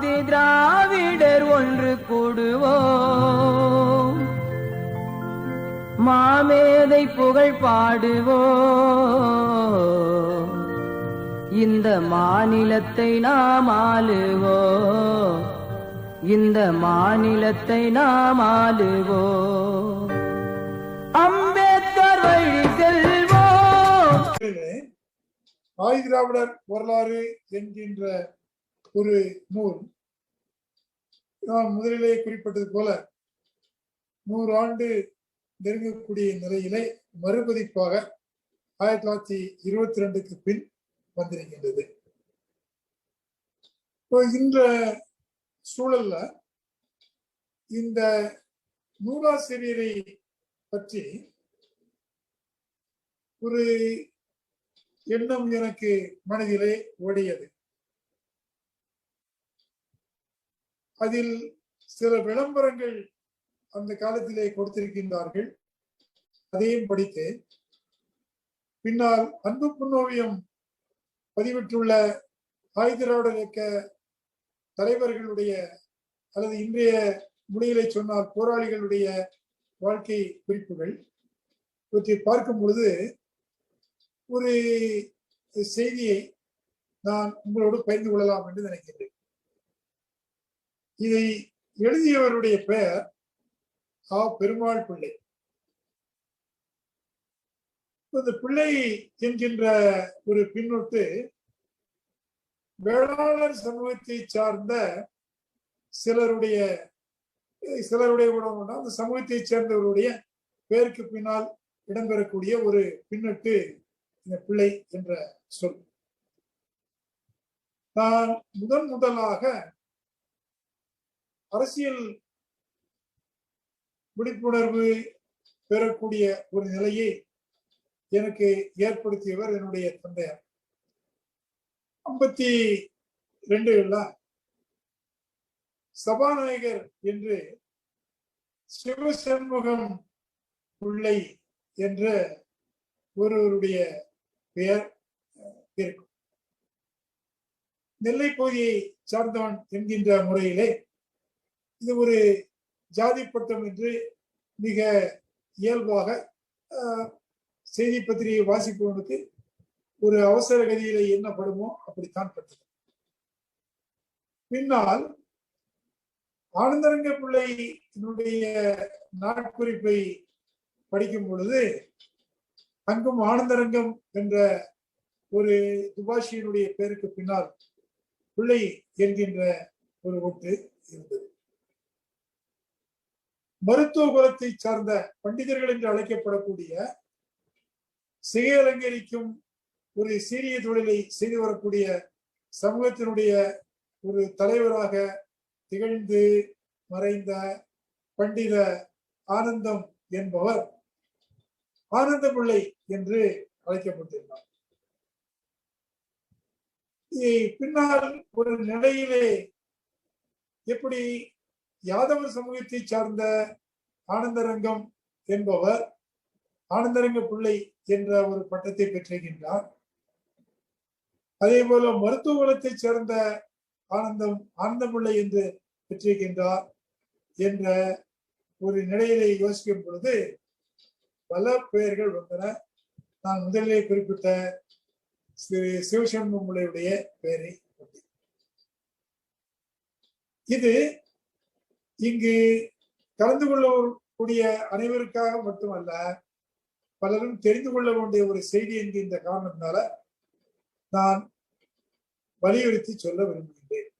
ஆதி திராவிடர் ஒன்று கூடுவோம், மாமேதை புகழ் பாடுவோம், இந்த மாநிலத்தை நாம் ஆளுவோம், இந்த மாநிலத்தை நாம் ஆளுவோம், அம்பேத்கர் வழி செல்வோம். ஆதி திராவிடர் வரலாறு என்கின்ற ஒரு நூல் நான் முதலிலே குறிப்பிட்டது போல 100 ஆண்டு நெருங்கக்கூடிய நிலையிலே மறுபதிப்பாக 1922க்கு பின் வந்திருக்கின்றது. இந்த சூழல்ல இந்த நூலாசிரியரை பற்றி ஒரு எண்ணம் எனக்கு மனதிலே ஓடியது. அதில் சில விளம்பரங்கள் அந்த காலத்திலே கொடுத்திருக்கின்றார்கள், அதையும் படித்தேன். பின்னால் அன்பு புன்னோவியம் பதிவிட்டுள்ள ஆதி திராவிடர் இயக்க தலைவர்களுடைய அல்லது இன்றைய மொழிகளை சொன்னால் போராளிகளுடைய வாழ்க்கை குறிப்புகள் இவற்றை பார்க்கும் பொழுது ஒரு செய்தியை நான் உங்களோடு பகிர்ந்து கொள்ளலாம் என்று நினைக்கின்றேன். இதை எழுதியவருடைய பெயர் பெருமாள் பிள்ளை. இந்த பிள்ளை என்கின்ற ஒரு பின்னொட்டு வேளாளர் சமூகத்தை சார்ந்த சிலருடைய அந்த சமூகத்தை சேர்ந்தவருடைய பெயருக்கு பின்னால் இடம்பெறக்கூடிய ஒரு பின்னொட்டு இந்த பிள்ளை என்ற சொல். நான் முதலாக அரசியல் விழிப்புணர்வு பெறக்கூடிய ஒரு நிலையை எனக்கு ஏற்படுத்தியவர் என்னுடைய தந்தையார். 52 சபாநாயகர் என்று சிவசண்முகம் பிள்ளை என்ற ஒருவருடைய பெயர் இருக்கும். நெல்லை பகுதியை சார்ந்தவன் என்கின்ற முறையிலே இது ஒரு ஜாதி பட்டம் என்று மிக இயல்பாக செய்தி பத்திரிகை வாசிப்பவனுக்கு ஒரு அவசர கதியில என்ன படுமோ அப்படித்தான் பட்டது. பின்னால் ஆனந்தரங்க பிள்ளையினுடைய நாட்குறிப்பை படிக்கும் பொழுது அங்கும் ஆனந்தரங்கம் என்ற ஒரு துபாஷியினுடைய பெயருக்கு பின்னால் பிள்ளை என்கின்ற ஒரு ஒட்டு இருந்தது. மருத்துவ குலத்தை சார்ந்த பண்டிதர்கள் என்று அழைக்கப்படக்கூடிய சிகை அலங்கரிக்கும் ஒரு சீரிய தொழிலை செய்து வரக்கூடிய சமூகத்தினுடைய ஒரு தலைவராக திகழ்ந்து மறைந்த பண்டித ஆனந்தம் என்பவர் ஆனந்த பிள்ளை என்று அழைக்கப்பட்டிருந்தார். பின்னால் ஒரு நிலையிலே எப்படி யாதவர் சமூகத்தை சார்ந்த ஆனந்தரங்கம் என்பவர் ஆனந்தரங்க பிள்ளை என்ற ஒரு பட்டத்தை பெற்றிருக்கின்றார். அதே போல மருத்துவ குலத்தை சேர்ந்த ஆனந்தபிள்ளை என்று பெற்றிருக்கின்றார் என்ற ஒரு நிலையிலே யோசிக்கும் பொழுது பல பெயர்கள் வந்தன. நான் முதலிலே குறிப்பிட்ட சிவசண்முகம் பிள்ளையுடைய பெயரை இது இங்கு கலந்து கொள்ளக்கூடிய அனைவருக்காக மட்டுமல்ல, பலரும் தெரிந்து கொள்ள வேண்டிய ஒரு செய்தி என்கின்ற காரணத்தினால நான் வலியுறுத்தி சொல்ல விரும்புகின்றேன்.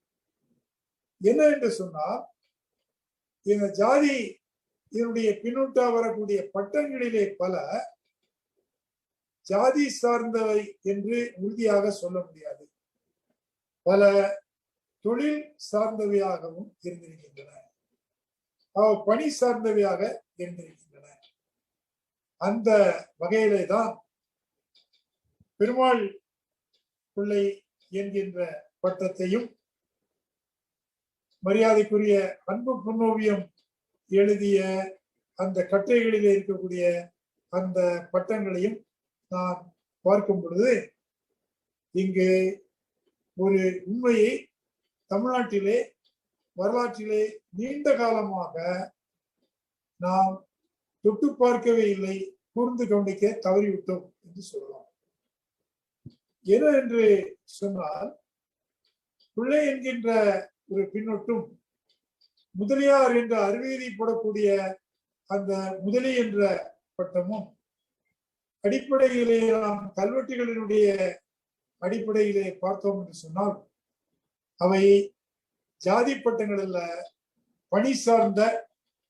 என்ன என்று சொன்னால், இந்த ஜாதி இதனுடைய பின்னூட்டா வரக்கூடிய பட்டங்களிலே பல ஜாதி சார்ந்தவை என்று உறுதியாக சொல்ல முடியாது. பல தொழில் சார்ந்தவையாகவும் இருந்திருக்கின்றன, பணி சார்ந்தவையாக இருந்திருக்கின்றன. அந்த வகையிலே தான் பெருமாள் பிள்ளை என்கின்ற பட்டத்தையும் மரியாதைக்குரிய அன்பு புன்னோவியம் எழுதிய அந்த கட்டுரைகளிலே இருக்கக்கூடிய அந்த பட்டங்களையும் நான் பார்க்கும் பொழுது இங்கு ஒரு உண்மையை தமிழ்நாட்டிலே வரலாற்றிலே நீண்ட காலமாக நாம் தொட்டு பார்க்கவே இல்லை, கூர்ந்து கவனிக்க தவறிவிட்டோம் என்று சொல்லலாம். என என்று சொன்னால், பிள்ளை என்கின்ற ஒரு பின்னொட்டும் முதலியார் என்ற அறுவீதி போடக்கூடிய அந்த முதலி என்ற பட்டமும் அடிப்படையிலே நாம் கல்வெட்டுகளினுடைய அடிப்படையிலே பார்த்தோம் என்று சொன்னால், அவை ஜாதி பட்டங்கள் அல்ல, பணி சார்ந்த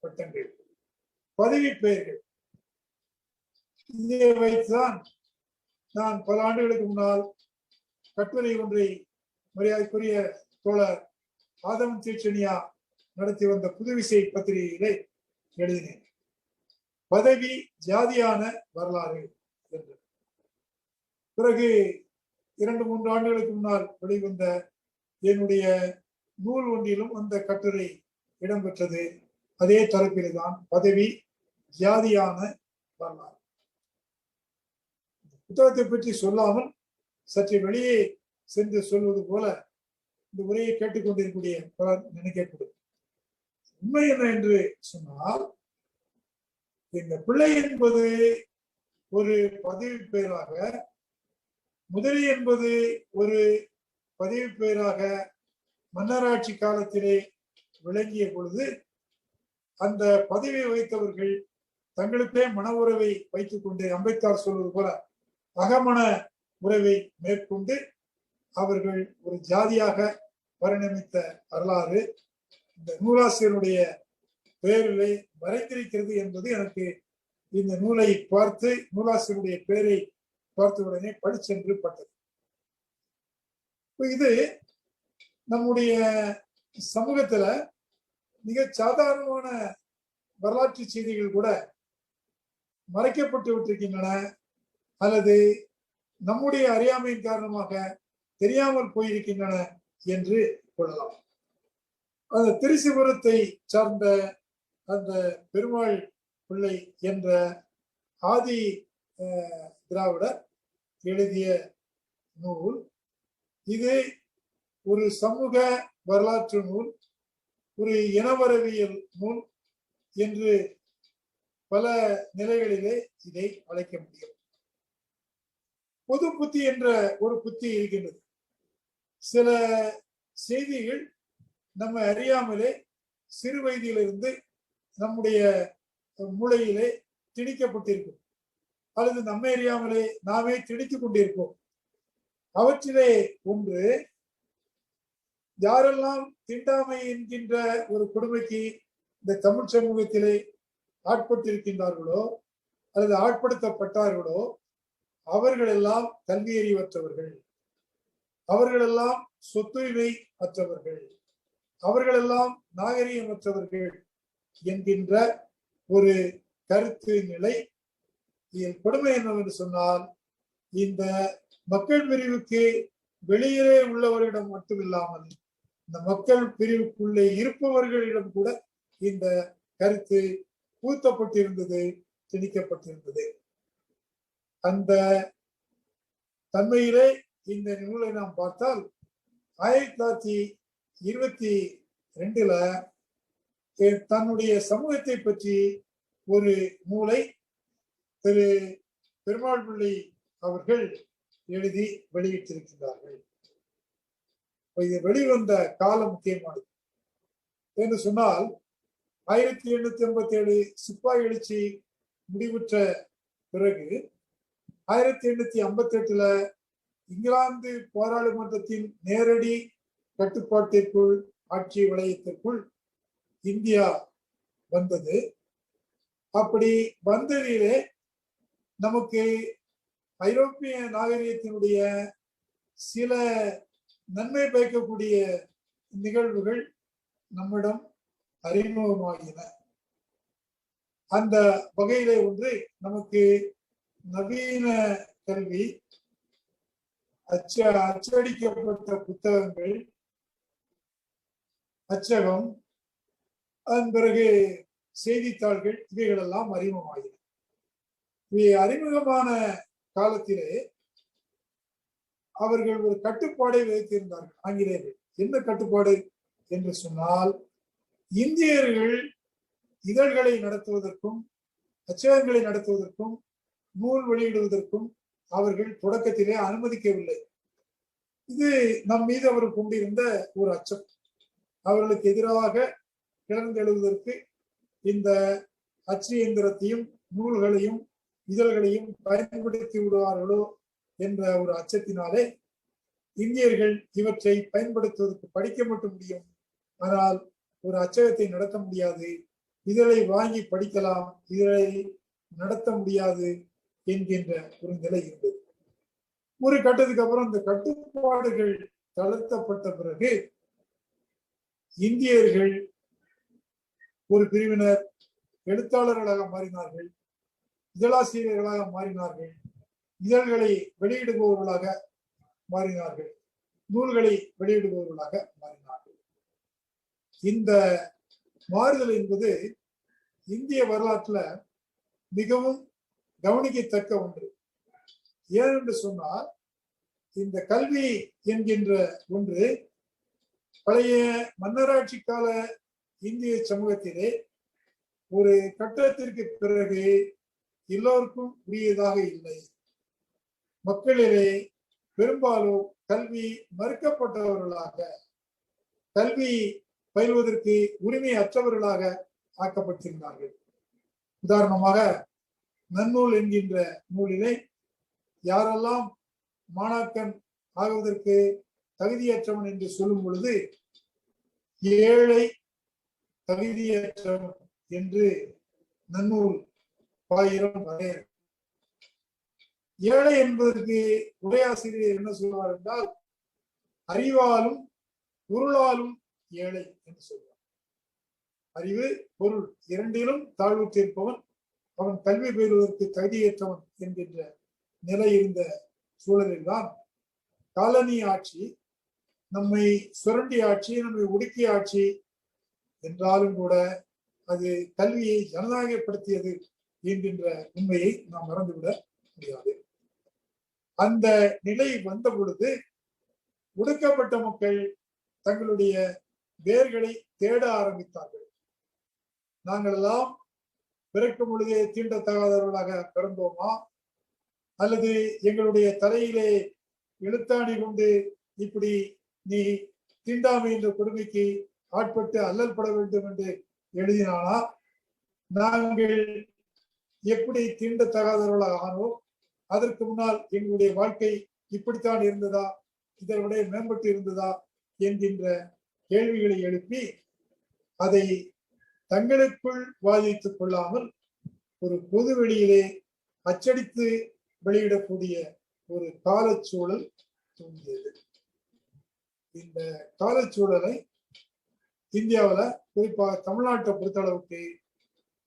பட்டங்கள், பதவி பெயர்கள். இதை வைத்துதான் நான் பல ஆண்டுகளுக்கு முன்னால் கட்டுரை ஒன்றை மரியாதைக்குரிய தோழர் ஆதவன் தீட்சணியா நடத்தி வந்த புதுவிசை பத்திரிகையிலே எழுதினேன். பதவி ஜாதியான வரலாறு என்று. பிறகு 2-3 ஆண்டுகளுக்கு முன்னால் வெளிவந்த என்னுடைய நூல் ஒன்றிலும் அந்த கட்டுரை இடம்பெற்றது. அதே தரப்பிலே தான், பதவி ஜாதியான வரலாறு. புத்தகத்தை பற்றி சொல்லாமல் சற்று வெளியே சென்று சொல்வது போல இந்த உரையை கேட்டுக்கொண்டிருக்கக்கூடிய பலர் நினைக்கக்கூடும். உண்மை என்ன என்று சொன்னால், இந்த பிள்ளை என்பது ஒரு பதவி பெயராக, முதலி என்பது ஒரு பதவி பெயராக மன்னராட்சி காலத்திலே விளங்கிய பொழுது, அந்த பதவியை வைத்தவர்கள் தங்களுக்கே மன உறவை வைத்துக் கொண்டு, அம்பேத்கர் சொல்வது போல அகமன உறவை மேற்கொண்டு அவர்கள் ஒரு ஜாதியாக பரிணமித்த வரலாறு இந்த நூலாசிரியருடைய பெயரிலே மறைந்திருக்கிறது என்பது எனக்கு இந்த நூலை பார்த்து, நூலாசிரியருடைய பெயரை பார்த்த உடனே படிச்சென்று பட்டது. இது நம்முடைய சமூகத்துல மிக சாதாரணமான வரலாற்று செய்திகள் கூட மறைக்கப்பட்டு விட்டிருக்கின்றன, அல்லது நம்முடைய அறியாமையின் காரணமாக தெரியாமல் போயிருக்கின்றன என்று கொள்ளலாம். அந்த திரிசிபுரத்தை சார்ந்த அந்த பெருமாள் பிள்ளை என்ற ஆதி திராவிடர் எழுதிய நூல் இது ஒரு சமூக வரலாற்று நூல், ஒரு இனவரவியல் நூல் என்று பல நிலைகளிலே இதை அழைக்க முடியும். பொது புத்தி என்ற ஒரு புத்தி இருக்கின்றது. சில செய்திகள் நம்ம அறியாமலே சிறு வயதிலிருந்து நம்முடைய மூளையிலே திணிக்கப்பட்டிருக்கும், அல்லது நம்மை அறியாமலே நாமே திணித்துக் கொண்டிருப்போம். அவற்றிலே ஒன்று, யாரெல்லாம் தீண்டாமை என்கின்ற ஒரு கொடுமைக்கு இந்த தமிழ் சமூகத்திலே ஆட்பட்டிருக்கின்றார்களோ அல்லது ஆட்படுத்தப்பட்டார்களோ அவர்களெல்லாம் கல்வியறிவற்றவர்கள், அவர்களெல்லாம் சொத்துரிமை அற்றவர்கள், அவர்களெல்லாம் நாகரிகமற்றவர்கள் என்கின்ற ஒரு கருத்து நிலை. கொடுமை என்னவென்று சொன்னால், இந்த மக்கள் பிரிவுக்கு வெளியே உள்ளவர்களிடம் மட்டுமில்லாமல் இந்த மக்கள் பிரிவுக்குள்ளே இருப்பவர்களிடம் கூட இந்த கருத்து பூத்தப்பட்டிருந்தது, திணிக்கப்பட்டிருந்தது. அந்த தன்மையிலே இந்த நூலை நாம் பார்த்தால் 1922 தன்னுடைய சமூகத்தை பற்றி ஒரு நூலை திரு பெருமாள் பிள்ளை அவர்கள் எழுதி வெளியிட்டிருக்கிறார்கள். இது வெளிவந்த காலம் முக்கியமானது என்று சொன்னால், 1887 சிப்பாய் எழுச்சி முடிவுற்ற பிறகு 1858 இங்கிலாந்து பாராளுமன்றத்தின் நேரடி கட்டுப்பாட்டிற்குள், ஆட்சி வளையத்திற்குள் இந்தியா வந்தது. அப்படி வந்ததிலே நமக்கு ஐரோப்பிய நாகரிகத்தினுடைய சில நன்மை பயக்கக்கூடிய நிகழ்வுகள் நம்மிடம் அறிமுகமாகின. அந்த வகையிலே ஒன்று, நமக்கு நவீன கல்வி, அச்சடிக்கப்பட்ட புத்தகங்கள், அச்சகம், அதன் பிறகு செய்தித்தாள்கள், இவைகளெல்லாம் அறிமுகமாகின. இவை அறிமுகமான காலத்திலே அவர்கள் ஒரு கட்டுப்பாடை வைத்திருந்தார்கள் ஆங்கிலேயர்கள். என்ன கட்டுப்பாடு என்று சொன்னால், இந்தியர்கள் இதழ்களை நடத்துவதற்கும் அச்சகங்களை நடத்துவதற்கும் நூல் வெளியிடுவதற்கும் அவர்கள் தொடக்கத்திலே அனுமதிக்கவில்லை. இது நம் மீது அவர் கொண்டிருந்த ஒரு அச்சம். அவர்களுக்கு எதிராக கிளர்ந்தெழுவதற்கு இந்த அச்சு இயந்திரத்தையும் நூல்களையும் இதழ்களையும் பயன்படுத்தி விடுவார்களோ என்ற ஒரு அச்சத்தினாலே இந்தியர்கள் இவற்றை பயன்படுத்துவதற்கு படிக்க மட்டும் முடியும், ஆனால் ஒரு அச்சகத்தை நடத்த முடியாது, இதழை வாங்கி படிக்கலாம், இதழை நடத்த முடியாது என்கின்ற ஒரு நிலை இருந்தது. ஒரு கட்டத்துக்கு அப்புறம் இந்த கட்டுப்பாடுகள் தளர்த்தப்பட்ட பிறகு இந்தியர்கள் ஒரு பிரிவினர் எழுத்தாளர்களாக மாறினார்கள், இதழாசிரியர்களாக மாறினார்கள், இதழ்களை வெளியிடுபவர்களாக மாறினார்கள், நூல்களை வெளியிடுபவர்களாக மாறினார்கள். இந்த மாறுதல் என்பது இந்திய வரலாற்றுல மிகவும் கவனிக்கத்தக்க ஒன்று. ஏனென்று சொன்னால், இந்த கல்வி என்கின்ற ஒன்று பழைய மன்னராட்சி கால இந்திய சமூகத்திலே ஒரு கட்டத்திற்கு பிறகு எல்லோருக்கும் உரியதாக இல்லை. மக்களிலே பெரும்பாலும் கல்வி மறுக்கப்பட்டவர்களாக, கல்வி பயில்வதற்கு உரிமை அற்றவர்களாக ஆக்கப்பட்டிருந்தார்கள். உதாரணமாக நன்னூல் என்கின்ற நூலிலே யாரெல்லாம் மாணாக்கன் ஆகுவதற்கு தகுதியற்றவன் என்று சொல்லும் பொழுது ஏழை தகுதியற்றவன் என்று நன்னூல் பாயிரம் வரையறை. ஏழை என்பதற்கு உரையாசிரியர் என்ன சொல்வார் என்றால், அறிவாலும் பொருளாலும் ஏழை என்று சொல்வார். அறிவு பொருள் இரண்டிலும் தாழ்வுற்றிருப்பவன் அவன் கல்வி பயிலுவதற்கு தகுதியற்றவன் என்கின்ற நிலை இருந்த சூழலில் தான் காலனி ஆட்சி, நம்மை சுரண்டி ஆட்சி, நம்மை ஒடுக்கிய ஆட்சி என்றாலும் கூட அது கல்வியை ஜனநாயகப்படுத்தியது என்கின்ற உண்மையை நாம் மறந்துவிட முடியாது. அந்த நிலை வந்த பொழுது ஒடுக்கப்பட்ட மக்கள் தங்களுடைய வேர்களை தேட ஆரம்பித்தார்கள். நாங்கள் எல்லாம் பிறக்கும் பொழுதே தீண்டத்தகாதவர்களாக பிறந்தோமா, அல்லது எங்களுடைய தலையிலே எழுத்தாணி கொண்டு இப்படி நீ தீண்டாமை என்ற கொடுமைக்கு ஆட்பட்டு அல்லல் பட வேண்டும் என்று எழுதினானா, நாங்கள் எப்படி தீண்டத்தகாதவர்களாக ஆனோம், அதற்கு முன்னால் எங்களுடைய வாழ்க்கை இப்படித்தான் இருந்ததா, இதை விட மேம்பட்டு இருந்ததா என்கின்ற கேள்விகளை எழுப்பி அதை தங்களுக்குள் வாதித்துக் கொள்ளாமல் ஒரு பொது வெளியிலே அச்சடித்து வெளியிடக்கூடிய ஒரு காலச்சூழல் தோன்றியது. இந்த காலச்சூழலை இந்தியாவில், குறிப்பாக தமிழ்நாட்டை பொறுத்தளவுக்கு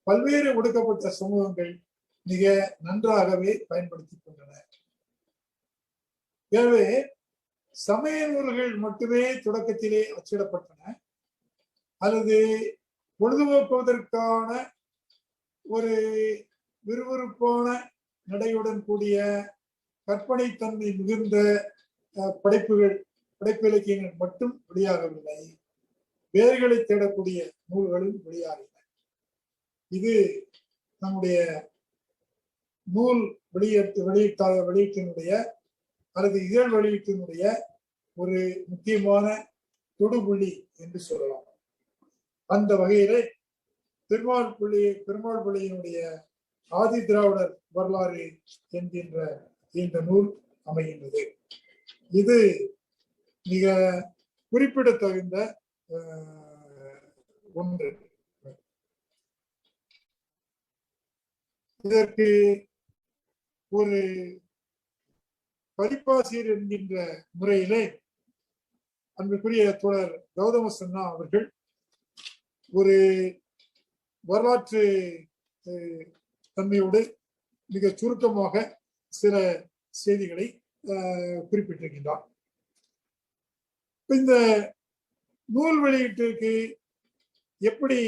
பல்வேறு ஒடுக்கப்பட்ட சமூகங்கள் மிக நன்றாகவே பயன்படுத்திக் கொண்டன. எனவே சமய நூல்கள் மட்டுமே தொடக்கத்திலே அச்சிடப்பட்டன, அல்லது பொழுதுபோக்குவதற்கான ஒரு விறுவிறுப்பான நடையுடன் கூடிய கற்பனை தன்மை மிகுந்த படைப்பு இலக்கியங்கள் மட்டும் வெளியாகவில்லை, வேர்களை தேடக்கூடிய நூல்களும் வெளியாகின. இது நம்முடைய நூல் வெளியீட்டினுடைய அல்லது இதழ் வெளியீட்டினுடைய ஒரு முக்கியமான தொடுபுள்ளி என்று சொல்லலாம். அந்த வகையிலே பெருமாள் பிள்ளையினுடைய ஆதி திராவிடர் வரலாறு என்கின்ற இந்த நூல் அமைகின்றது. இது மிக குறிப்பிடத்தகுந்த ஒன்று. இதற்கு ஒரு பதிப்பாசிரியர் என்கின்ற முறையிலே அன்புக்குரிய தோழர் கௌதம சன்னா அவர்கள் ஒரு வரலாற்று தன்மையோடு மிக சுருக்கமாக சில செய்திகளை குறிப்பிட்டிருக்கின்றார். இந்த நூல் வெளியீட்டிற்கு எப்படி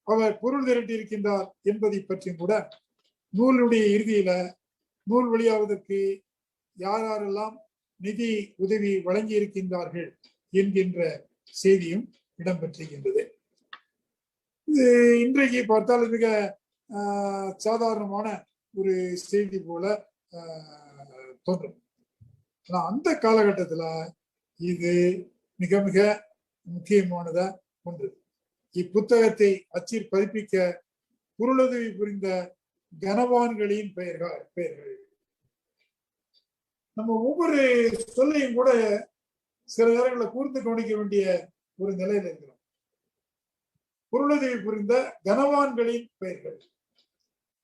அவர் பொருள் திரட்டி இருக்கின்றார் என்பதை பற்றியும் கூட நூலுடைய இறுதியில நூல் வெளியாவதற்கு யாரெல்லாம் நிதி உதவி வழங்கி இருக்கின்றார்கள் என்கின்ற செய்தியும் இடம்பெற்றிருக்கின்றது. இது இன்றைக்கு பார்த்தால் மிக சாதாரணமான ஒரு செய்தி போல தோன்றும். ஆனா அந்த காலகட்டத்துல இது மிக மிக முக்கியமானதா ஒன்று. இப்புத்தகத்தை அச்சில் பதிப்பிக்க பொருளுதவி புரிந்த கனவான்களின் பெயர்கள். நம்ம ஒவ்வொரு சொல்லையும் கூட சில நேரங்களில் கூர்ந்து கவனிக்க வேண்டிய ஒரு நிலையில இருக்கிறோம். பொருளுதவி புரிந்த கனவான்களின் பெயர்கள்.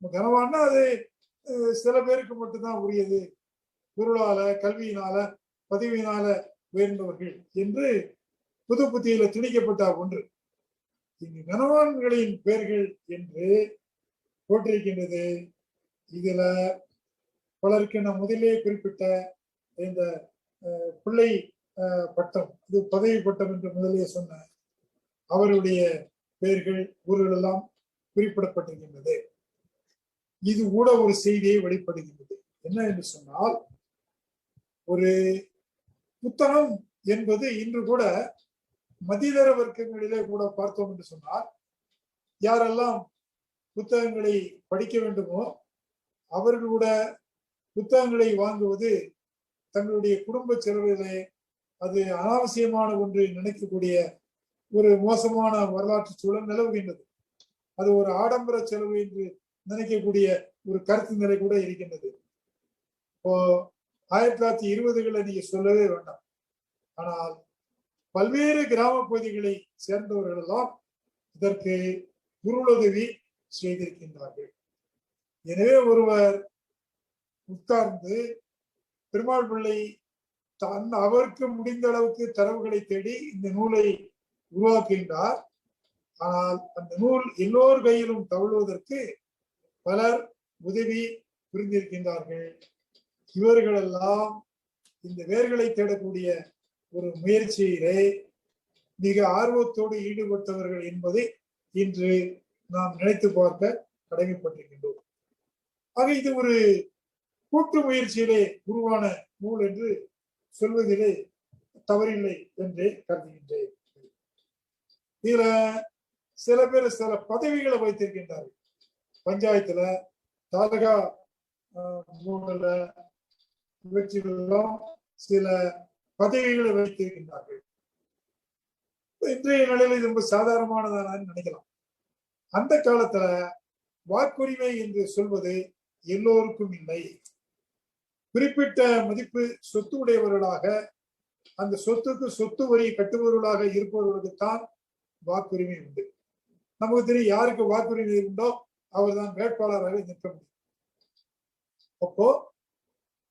கனவான்னா அது சில பேருக்கு மட்டும்தான் உரியது, பொருளால, கல்வியினால, பதவியினால உயர்ந்தவர்கள் என்று புது புத்தியில திணிக்கப்பட்ட ஒன்று. இங்கு கனவான்களின் பெயர்கள் என்று போட்டிருக்கின்றது. இதுல பலருக்கு நான் முதலே குறிப்பிட்ட இந்த பிள்ளை பட்டம், இது பதவி பட்டம் என்று முதலே சொன்ன அவருடைய பெயர்கள் ஊர்கள் எல்லாம் குறிப்பிடப்பட்டிருக்கின்றது. இது கூட ஒரு செய்தியை வெளிப்படுகின்றது. என்ன என்று சொன்னால், ஒரு புத்தகம் என்பது இன்று கூட மதிதர வர்க்கங்களிலே கூட பார்த்தோம் என்று சொன்னால், யாரெல்லாம் புத்தகங்களை படிக்க வேண்டுமோ அவர்கள் கூட புத்தகங்களை வாங்குவது தங்களுடைய குடும்ப செலவிலே அது அனாவசியமான ஒன்று நினைக்கக்கூடிய ஒரு மோசமான வரலாற்று சூழல் நிலவுகின்றது. அது ஒரு ஆடம்பர செலவு என்று நினைக்கக்கூடிய ஒரு கருத்து நிலை கூட இருக்கின்றது. இப்போ 1920களை நீங்க சொல்லவே வேண்டாம். ஆனால் பல்வேறு கிராம பகுதிகளை சேர்ந்தவர்கள் எல்லாம் இதற்கு பொருளுதவி செய்திருக்கின்றார்கள். எனவே ஒருவர் உட்கார்ந்து பெருமாள் பிள்ளை அவருக்கு முடிந்த அளவுக்கு தரவுகளை தேடி இந்த நூலை உருவாக்குகின்றார். ஆனால் அந்த நூல் எல்லோர் கையிலும் தவழுவதற்கு பலர் உதவி புரிந்திருக்கின்றார்கள். இவர்களெல்லாம் இந்த வேர்களை தேடக்கூடிய ஒரு முயற்சியிலே மிக ஆர்வத்தோடு ஈடுபட்டவர்கள் என்பதை இன்று நாம் நினைத்து பார்க்க கடமைப்பட்டிருக்கின்றோம். ஆக இது ஒரு கூட்டு முயற்சியிலே உருவான நூல் என்று சொல்வதிலே தவறில்லை என்றே கருதுகின்றேன். இதுல சில பேர் சில பதவிகளை வைத்திருக்கின்றார்கள். பஞ்சாயத்துல, தாலுகா இவற்றிலெல்லாம் சில பதவிகளை வைத்திருக்கின்றார்கள். இன்றைய நிலையில் இது ரொம்ப சாதாரணமானதான நினைக்கலாம். அந்த காலத்துல வாக்குரிமை என்று சொல்வது எல்லோருக்கும் இல்லை. குறிப்பிட்ட மதிப்பு சொத்து உடையவர்களாக, அந்த சொத்துக்கு சொத்து வரி கட்டுபவர்களாக இருப்பவர்களுக்குத்தான் வாக்குரிமை உண்டு. நமக்கு தெரியும் யாருக்கு வாக்குரிமை உண்டோ அவர் தான் வேட்பாளராக நிற்க முடியும். அப்போ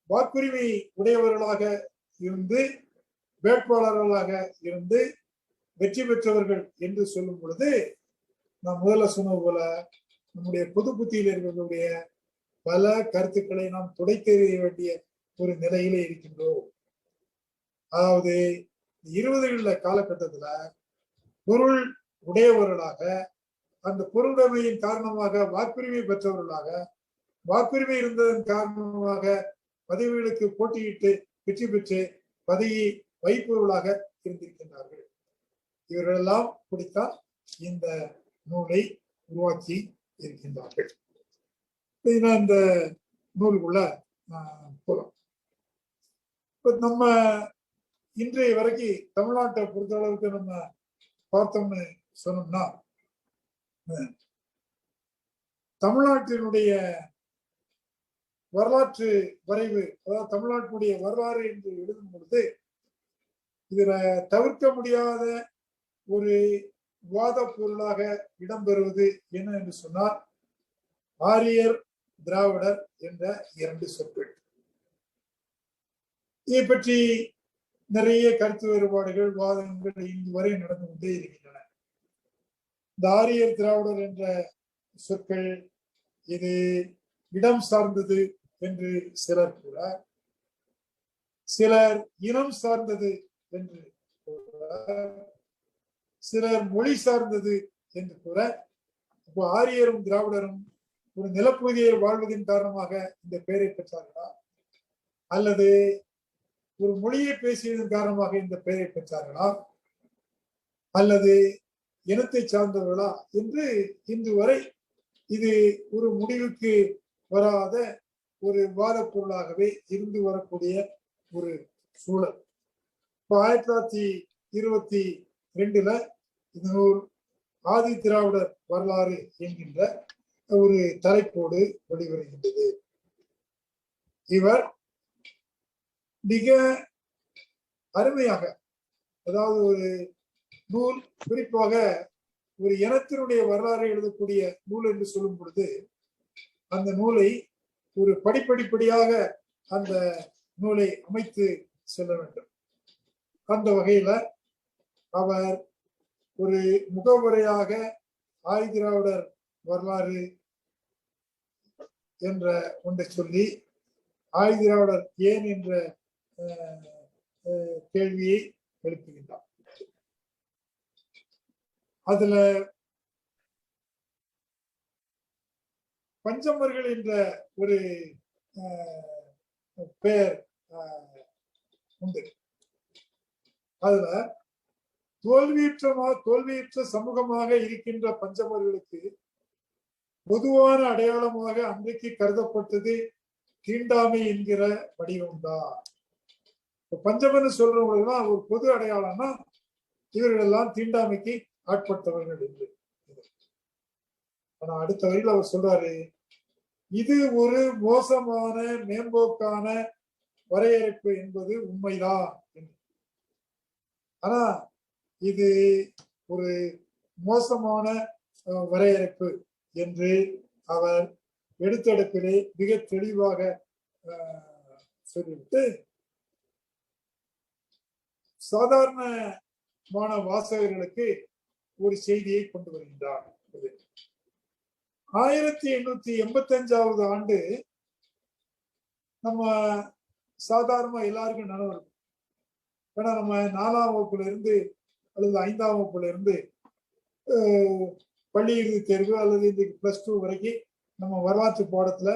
வாக்குரிமை உடையவர்களாக இருந்து வேட்பாளர்களாக இருந்து வெற்றி பெற்றவர்கள் என்று சொல்லும் பொழுது, நான் முதல்ல சொன்னது போல நம்முடைய பொது புத்தியில் இருக்கிறவர்களுடைய பல கருத்துக்களை நாம் துடைத்தெறிய வேண்டிய ஒரு நிலையிலே இருக்கின்றோம். அதாவது 20கள காலகட்டத்துல பொருள் உடையவர்களாக, அந்த பொருளுடைமையின் காரணமாக வாக்குரிமை பெற்றவர்களாக, வாக்குரிமை இருந்ததன் காரணமாக பதவிகளுக்கு போட்டியிட்டு வெற்றி பெற்று பதவி வைப்பவர்களாக இருந்திருக்கின்றார்கள். இவர்களெல்லாம் பிடித்தால் இந்த நூலை உருவாக்கி இருக்கின்றார்கள். இந்த நூலுக்குள்ள போறோம். இப்ப நம்ம இன்றைய வரைக்கும் தமிழ்நாட்டை பொறுத்த அளவுக்கு நம்ம பார்த்தோம்னு சொன்னோம்னா, தமிழ்நாட்டினுடைய வரலாற்று வரைவு, அதாவது தமிழ்நாட்டினுடைய வரலாறு என்று எழுதும் பொழுது இதுல தவிர்க்க முடியாத ஒரு விவாத பொருளாக இடம்பெறுவது என்ன என்று சொன்னால், ஆரியர் திராவிடர் என்ற 2 சொற்கள். இதை பற்றி நிறைய கருத்து வேறுபாடுகள், வாதங்கள் இன்று வரை நடந்து கொண்டே இருக்கின்றன. இந்த ஆரியர் திராவிடர் என்ற சொற்கள் இது இடம் சார்ந்தது என்று சிலர் கூற, சிலர் இனம் சார்ந்தது என்று கூற, சிலர் மொழி சார்ந்தது என்று கூற. இப்போ ஆரியரும் திராவிடரும் ஒரு நிலப்பகுதியில் வாழ்வதன் காரணமாக இந்த பெயரை பெற்றார்களா, அல்லது ஒரு மொழியை பேசியதன் காரணமாக இந்த பெயரை பெற்றார்களா அல்லது இனத்தை சார்ந்தவர்களா என்று இன்று வரை இது ஒரு முடிவுக்கு வராத ஒரு வாத பொருளாகவே இருந்து வரக்கூடிய ஒரு சூழல். இப்போ 1922 இந்த நூல் ஆதி திராவிடர் வரலாறு என்கின்ற ஒரு தலைப்போடு வெளிவருகின்றது. இவர் மிக அருமையாக, அதாவது ஒரு நூல், குறிப்பாக ஒரு இனத்தினுடைய வரலாறு எழுதக்கூடிய நூல் என்று சொல்லும் பொழுது அந்த நூலை ஒரு படிப்படிப்படியாக அந்த நூலை அமைத்து செல்ல வேண்டும். அந்த வகையில அவர் ஒரு முகவுரையாக ஆதிதிராவிடர் வரலாறு என்ற ஒன்றை சொல்லி ஆதிதிராவிடர் ஏன் என்ற கேள்வியை எழுப்புகின்றார். அதுல பஞ்சமர்கள் என்ற ஒரு பெயர் உண்டு. அதுல தோல்வியுற்ற சமூகமாக இருக்கின்ற பஞ்சமர்களுக்கு பொதுவான அடையாளமாக அன்றைக்கு கருதப்பட்டது தீண்டாமை என்கிற வடிவம்தான். பஞ்சமன்னு சொல்றவங்களுக்கு ஒரு பொது அடையாளம்னா இவர்கள் எல்லாம் தீண்டாமைக்கு ஆட்பட்டவர்கள் என்று. ஆனா அடுத்த வரையில் அவர் சொல்றாரு, இது ஒரு மோசமான மேம்போக்கான வரையறுப்பு என்பது உண்மைதான். ஆனா இது ஒரு மோசமான வரையறுப்பு என்று அவர் எடுத்தெடுப்பிலே மிக தெளிவாக சொல்லிவிட்டு சாதாரணமான வாசகர்களுக்கு ஒரு செய்தியை கொண்டு வருகின்றார். 1885 ஆண்டு நம்ம சாதாரணமா எல்லாருக்கும் நினைவு. ஏன்னா நம்ம 4ஆம் வகுப்புல இருந்து அல்லது 5ஆம் வகுப்புல இருந்து பள்ளி இறுதி தேர்வு அல்லது இன்றைக்கு +2 வரைக்கும் நம்ம வரலாற்று பாடத்துல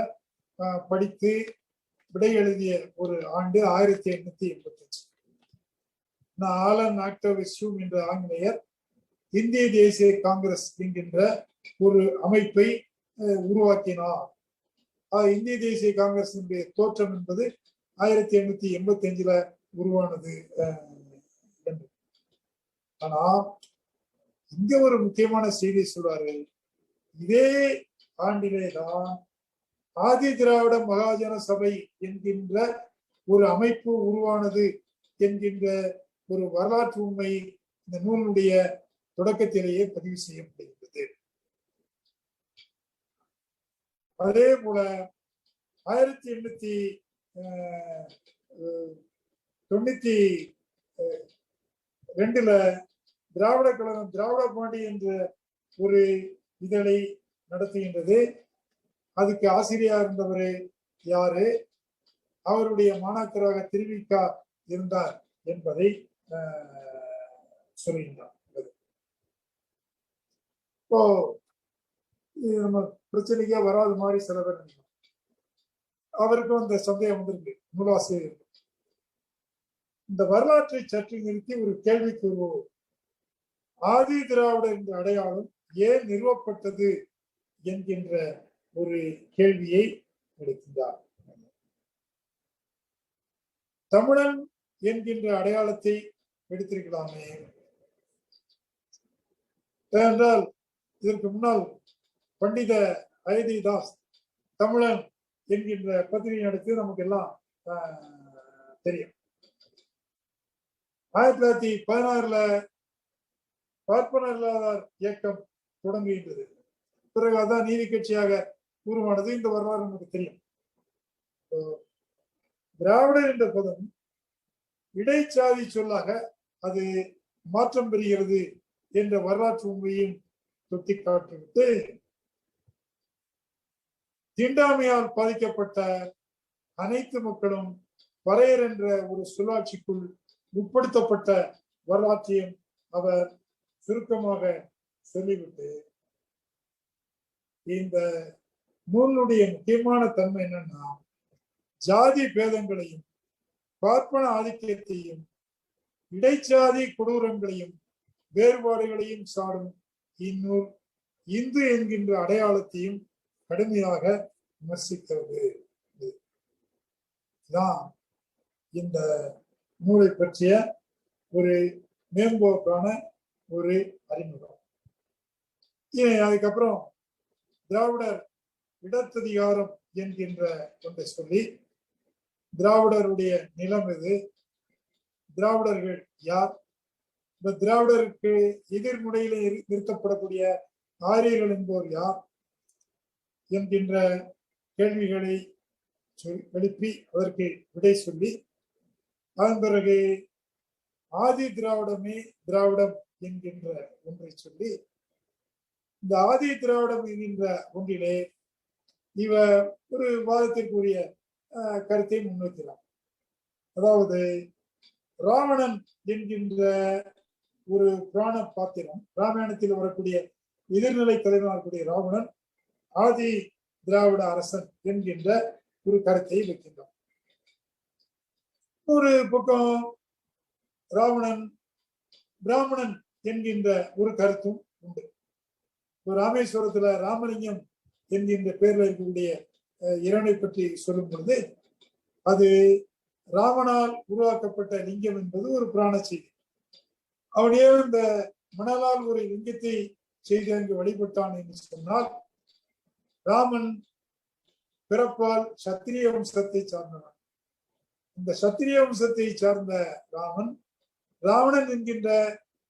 படித்து விடை எழுதிய ஒரு ஆண்டு 1885. ஆலன் ஆக்டவிஸ் ஹியூம் என்ற ஆங்கிலேயர் இந்திய தேசிய காங்கிரஸ் என்கின்ற ஒரு அமைப்பை உருவாக்கினார். இந்திய தேசிய காங்கிரசினுடைய தோற்றம் என்பது 1885 உருவானது. ஆனா இங்க ஒரு முக்கியமான செய்தி சொல்றாரு. இதே ஆண்டிலேதான் ஆதி திராவிட மகாஜன சபை என்கின்ற ஒரு அமைப்பு உருவானது என்கின்ற ஒரு வரலாற்று உண்மை இந்த நூலுடைய தொடக்கத்திலேயே பதிவு செய்யப்படுகிறது. அதே போல 1892 திராவிட கழகம் திராவிட பாண்டி என்ற ஒரு இதழை நடத்துகின்றது. அதுக்கு ஆசிரியர் இருந்தவர் யாரு, அவருடைய மாணாக்கராக திருவிக்கா இருந்தார் என்பதை சொல்கின்றார். இப்போ நம்ம பிரச்சனைக்கே வராத மாதிரி சில பேர் நினைக்கிறோம். அவருக்கும் அந்த சந்தேகம் வந்திருக்கு நூலாசிரியர். இந்த வரலாற்றை சற்று நிறுத்தி ஒரு கேள்விக்கு வருவோம். ஆதி திராவிடர் என்ற அடையாளம் ஏன் நிறுவப்பட்டது என்கின்ற ஒரு கேள்வியை எடுக்கின்றார். தமிழன் என்கின்ற அடையாளத்தை எடுத்திருக்கலாமே. ஏனென்றால் இதற்கு முன்னால் பண்டித அயோத்திதாஸ் தமிழன் என்கின்ற பத்திரிகை நடத்தி நமக்கு எல்லாம் தெரியும். 1916 பார்ப்பனர் இயக்கம் தொடங்குகின்றது. பிறகு அதான் நீதி கட்சியாக உருவானது. இந்த வரலாறு நமக்கு தெரியும். திராவிடர் என்ற பதம் இடைச்சாதி சொல்லாக அது மாற்றம் பெறுகிறது என்ற வரலாற்று உண்மையும் சுட்டிக்காட்டிவிட்டு தீண்டாமையால் பாதிக்கப்பட்ட அனைத்து மக்களும் பறையர் என்ற ஒரு சொல்லாட்சிக்குள் உட்படுத்தப்பட்ட வரலாற்றையும் அவர் சுருக்கமாக சொல்லிவிட்டு இந்த நூலுடைய முக்கியமான தன்மை என்னன்னா ஜாதி பேதங்களையும் பார்ப்பன ஆதிக்கத்தையும் இடைச்சாதி கொடூரங்களையும் வேறுபாடுகளையும் சாடும் இந்நூல் இந்து என்கின்ற அடையாளத்தையும் கடுமையாக விமர்சிக்கிறது. தான் இந்த நூலை பற்றிய ஒரு மேம்போக்கான ஒரு அறிமுகம். அதுக்கப்புறம் திராவிடர் இடத்ததிகாரம் என்கின்ற ஒன்றை சொல்லி திராவிடருடைய நிலம் எது, திராவிடர்கள் யார், இந்த திராவிடருக்கு எதிர்முனையிலே நிறுத்தப்படக்கூடிய ஆரியர்கள் என்போர் யார் என்கின்ற கேள்விகளை எழுப்பி அதற்கு விடை சொல்லி அதன் பிறகு ஆதி திராவிடமே திராவிடம் என்கின்ற ஒன்றை சொல்லி இந்த ஆதி திராவிடம் என்கின்ற ஒன்றிலே இவர் ஒரு வாதத்திற்குரிய கருத்தை முன்வைக்கிறார். அதாவது ராவணன் என்கின்ற ஒரு புராண பாத்திரம், ராமாயணத்தில் வரக்கூடிய எதிர்நிலை தலைவனாகக்கூடிய ராவணன் ஆதி திராவிட அரசன் என்கின்ற ஒரு கருத்தை வைக்கின்றார். ஒரு பக்கம் ராவணன் பிராமணன் என்கின்ற ஒரு கருத்தும் உண்டு. ராமேஸ்வரத்துல ராமலிங்கம் என்கின்ற பெயர்ல இருக்கக்கூடிய இறைவனை பற்றி சொல்லும் பொழுது அது ராவணால் உருவாக்கப்பட்ட லிங்கம் என்பது ஒரு புராண செய்தி. அவனே இந்த மணலால் ஒரு லிங்கத்தை செய்து அங்கு வழிபட்டான் என்று சொன்னால் ராமன் பிறப்பால் சத்திரிய வம்சத்தை சார்ந்தவன். இந்த சத்திரிய வம்சத்தை சார்ந்த ராமன் ராவணன் என்கின்ற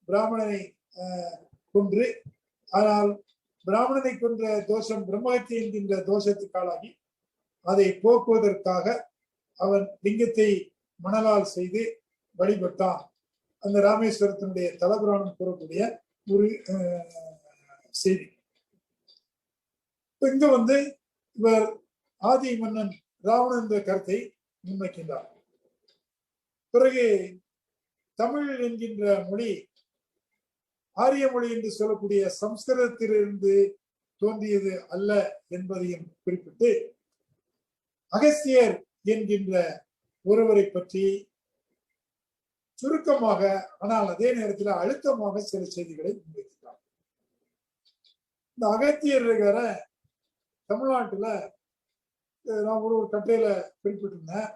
பிராமணனை கொன்று, ஆனால் பிராமணனை கொன்ற தோஷம் பிரம்மஹத்தி என்கின்ற தோஷத்துக்காளாகி அதை போக்குவதற்காக அவன் லிங்கத்தை மணலால் செய்து வழிபட்டான். அந்த ராமேஸ்வரத்தினுடைய தலபுராணம் கூறக்கூடிய ஒரு செய்தி. இங்க இவர் ஆதி மன்னன் ராவணன் என்ற கருத்தை முன்வைக்கின்றார். பிறகு தமிழ் என்கின்ற மொழி ஆரிய மொழி என்று சொல்லக்கூடிய சம்ஸ்கிருதத்திலிருந்து தோன்றியது அல்ல என்பதையும் குறிப்பிட்டு அகஸ்தியர் என்கின்ற ஒருவரை பற்றி சுருக்கமாக ஆனால் அதே நேரத்தில் அழுத்தமாக சில செய்திகளை முன்வைக்கிறார். இந்த அகத்தியர் இருக்கிற தமிழ்நாட்டுல நான் ஒரு கட்டையில குறிப்பிட்டிருந்தேன்.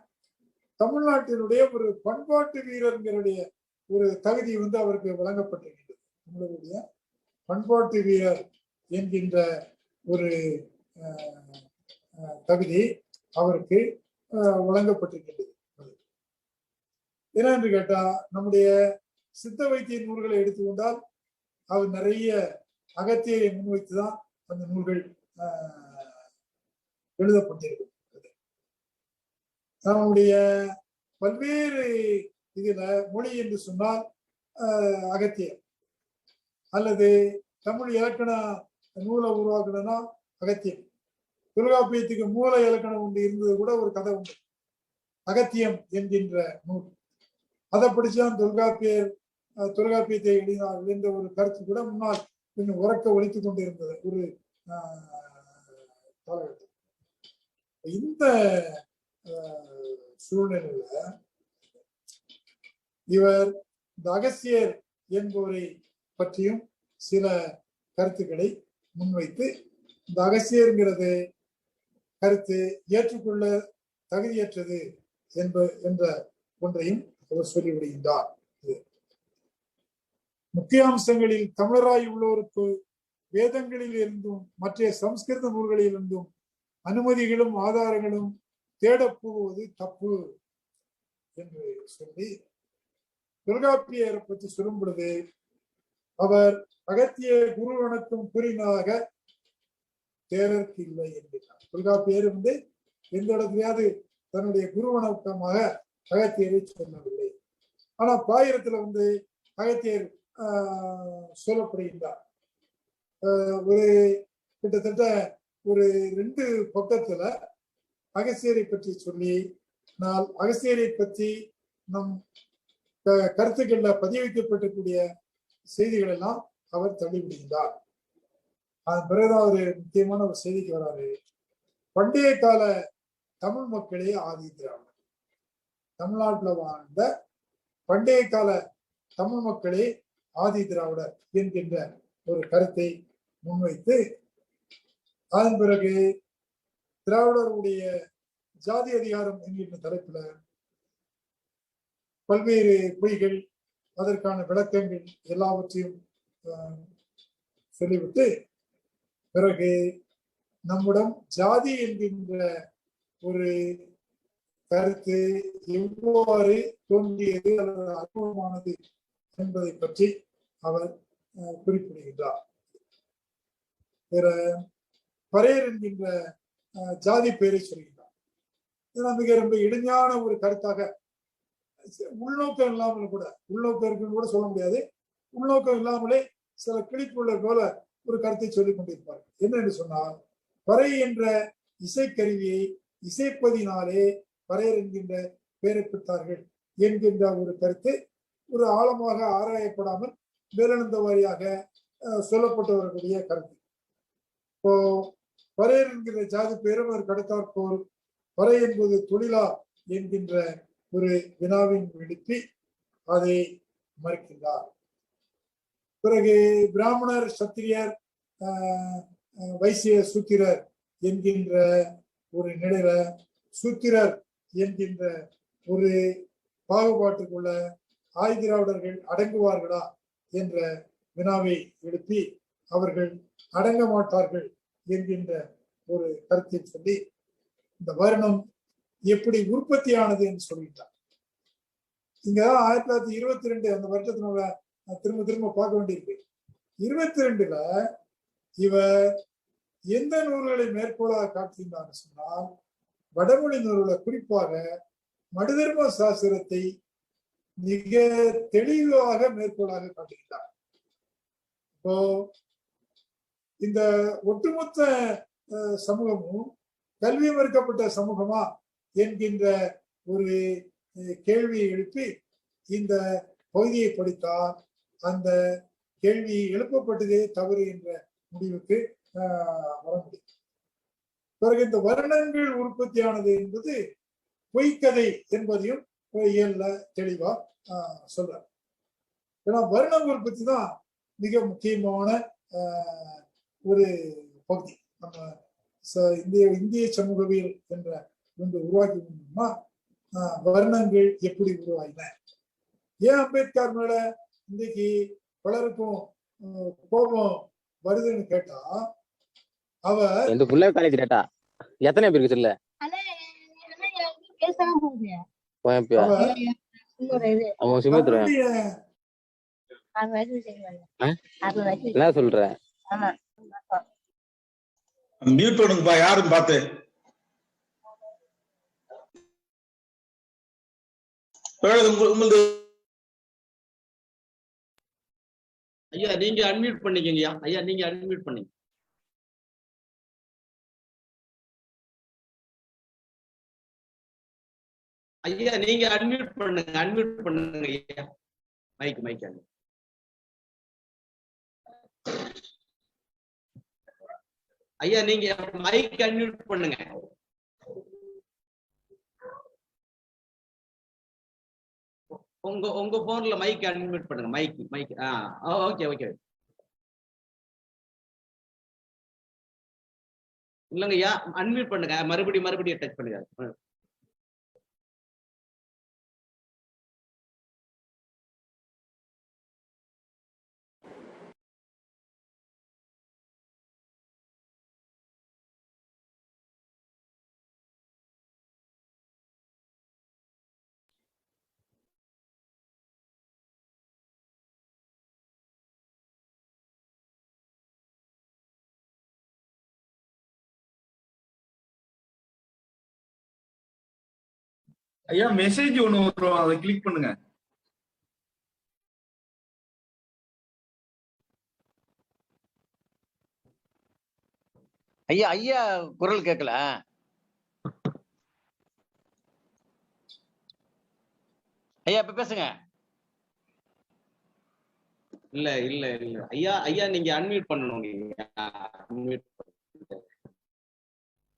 தமிழ்நாட்டினுடைய ஒரு பண்பாட்டு வீரர்களுடைய ஒரு தகுதி அவருக்கு வழங்கப்பட்டிருக்கிறது. நம்மளுடைய பண்பாட்டு வீரர் என்கின்ற ஒரு தகுதி அவருக்கு வழங்கப்பட்டிருக்கின்றது. ஏனென்று கேட்டா நம்முடைய சித்த வைத்திய நூல்களை எடுத்துக்கொண்டால் அவர் நிறைய அகத்தியரை முன்வைத்துதான் அந்த நூல்கள் எழுதப்பட்டிருக்கிறது. நம்முடைய பல்வேறு இதுல மொழி என்று சொன்னால் அகத்தியர், அல்லது தமிழ் இலக்கண நூலை உருவாக்கணும்னா அகத்தியம். தொல்காப்பியத்துக்கு மூல இலக்கணம் ஒன்று இருந்தது கூட ஒரு கதை உண்டு, அகத்தியம் என்கின்ற நூல். அதை படிச்சுதான் தொல்காப்பியத்தை எழுதினார் என்ற ஒரு கருத்து கூட முன்னால் கொஞ்சம் உறக்க ஒழித்துக் கொண்டிருந்தது ஒரு காலகட்டம். இந்த சூழ்நிலையில இவர் இந்த அகஸ்தியர் என்பவரை பற்றியும் சில கருத்துக்களை முன்வைத்து இந்த அகஸ்தியர்ங்கிறது கருத்து ஏற்றுக்கொள்ள தகுதியற்றது என்ற ஒன்றையும் அவர் சொல்லிவிடுகின்றார். முக்கிய அம்சங்களில் தமிழராய் உள்ளோருக்கு வேதங்களில் இருந்தும் மற்ற சம்ஸ்கிருத நூல்களில் இருந்தும் அனுமதிகளும் ஆதாரங்களும் தேடப்போவது தப்பு என்று சொல்லி தொல்காப்பியரை பற்றி சொல்லும் பொழுது அவர் அகத்திய குரு வணக்கம் கூறினதாக தேரருக்கு இல்லை என்கிறார். தொல்காப்பியர் எந்த இடத்துலயாவது தன்னுடைய குரு வணக்கமாக அகத்தியரை சொல்லவில்லை. ஆனா பாயிரத்துல அகத்தியர் சொல்லப்படுகின்றார். ஒரு கிட்டத்தட்ட ஒரு 2 பக்கத்துல அகஸ்தியரை பற்றி சொல்லி நான் அகஸ்தியரை பற்றி நம் கருத்துக்கள்ல பதிவிக்கப்பட்டிருக்கூடிய செய்திகள் எல்லாம் அவர் தள்ளிவிடுகின்றார். அதன் பிறகுதான் ஒரு முக்கியமான ஒரு செய்திக்கு வராரு. பண்டைய கால தமிழ் மக்களே ஆதி திராவிடர். தமிழ்நாட்டுல வாழ்ந்த பண்டைய கால தமிழ் மக்களே ஆதி திராவிடர் என்கின்ற ஒரு கருத்தை முன்வைத்து அதன் பிறகு திராவிடருடைய ஜாதி அதிகாரம் என்கின்ற தலைப்புல பல்வேறு பொய்கள், அதற்கான விளக்கங்கள் எல்லாவற்றையும் சொல்லிவிட்டு பிறகு நம்மிடம் ஜாதி என்கின்ற ஒரு கருத்து எவ்வாறு தோன்றியது அல்லது அறிமுகமானது என்பதை பற்றி அவர் குறிப்பிடுகின்றார். பறையர் என்கின்ற ஜாதி பெயரை சொல்கின்றார். மிக ரொம்ப இடைஞான ஒரு கருத்தாக, உள்நோக்கம் இல்லாமல் கூட, உள்நோக்கம் இருக்குன்னு கூட சொல்ல முடியாது, உள்நோக்கம் இல்லாமலே சில கிளிப்புள்ள போல ஒரு கருத்தை சொல்லிக் கொண்டிருப்பார். என்ன என்று சொன்னால், பறை என்ற இசைக்கருவியை இசைப்பதினாலே பறையர் என்கின்ற பெயரை பெற்றார்கள் என்கின்ற ஒரு கருத்து ஒரு ஆழமாக ஆராயப்படாமல் வேலெழுந்த வாரியாக சொல்லப்பட்டு வரக்கூடிய கருத்து. இப்போ பறையர் என்கிற ஜாதி பெயரும் அவர் கடத்தாற் போல் பறை என்பது தொழிலா என்கின்ற ஒரு வினாவின் எழுப்பி அதை மறுக்கின்றார். பிறகு பிராமணர், சத்திரியர், வைசிய, சூத்திரர் என்கின்ற ஒரு நிலையில சூத்திரர் என்கின்ற ஒரு பாகுபாட்டுக்குள்ள ஆதிதிராவிடர்கள் அடங்குவார்களா என்ற வினாவை எழுப்பி அவர்கள் அடங்க மாட்டார்கள் என்கின்ற ஒரு கருத்தை சொல்லி இந்த வருணம் எப்படி உற்பத்தியானது என்று சொல்லிட்டார். இங்கதான் 1922 அந்த வருஷத்தினோட திரும்ப பார்க்க வேண்டியிருக்கு. 22ல இவர் எந்த நூல்களை மேற்கோளாக காட்டியிருந்தார் சொன்னால், வடமொழி நூல்களை, குறிப்பாக மடுதர்ம சாஸ்திரத்தை மிக தெளிவாக மேற்கோளாக காட்டுகிறார். இப்போ இந்த ஒட்டுமொத்த சமூகமும் கல்வி மறுக்கப்பட்ட சமூகமா என்கின்ற ஒரு கேள்வியை எழுப்பி இந்த பகுதியை படித்தால் அந்த கேள்வி எழுப்பப்பட்டதே தவறு என்ற முடிவுக்கு வர முடியும். பிறகு இந்த வருணங்கள் உற்பத்தியானது என்பது பொய்க்கதை என்பதையும் இயல்ல தெளிவா சொல்றார். ஏன்னா வருண உற்பத்தி தான் மிக முக்கியமான ஒரு பகுதி. நம்ம இந்திய சமூகவியல் என்ற ஒன்று உருவாக்கி முடியுமா, வருணங்கள் எப்படி உருவாயின, ஏன் அம்பேத்கர் மேல இன்னைக்கு பலருக்கும் கோபம் வருதுன்னு கேட்டா, அவர் எத்தனை பேருக்கு சொல்ல என்ன சொல்ற மியூட் பண்ணுங்கப்பா, யாரும் பார்த்து. ஐயா நீங்க அன்மியூட் பண்ணிக்கங்கய்யா. ஐயா நீங்க அன்மியூட் பண்ணீங்க. ஐயா நீங்க அன்மியூட் பண்ணுங்க ஐயா. மைக் ஐயா நீங்க மைக் அன்மியூட் பண்ணுங்க. உங்க போன்ல மைக் அன்மியூட் பண்ணுங்க. மைக் ஓகே இல்லங்க ஐயா, அன்மியூட் பண்ணுங்க. மறுபடியும் டச் பண்ணுங்க. ஐயா மெசேஜ் ஒண்ணு வரும், அதை கிளிக் பண்ணுங்க. ஐயா குரல் கேட்கல. ஐயா இப்ப பேசுங்க. இல்ல ஐயா நீங்க அன்மியூட் பண்ணணும்.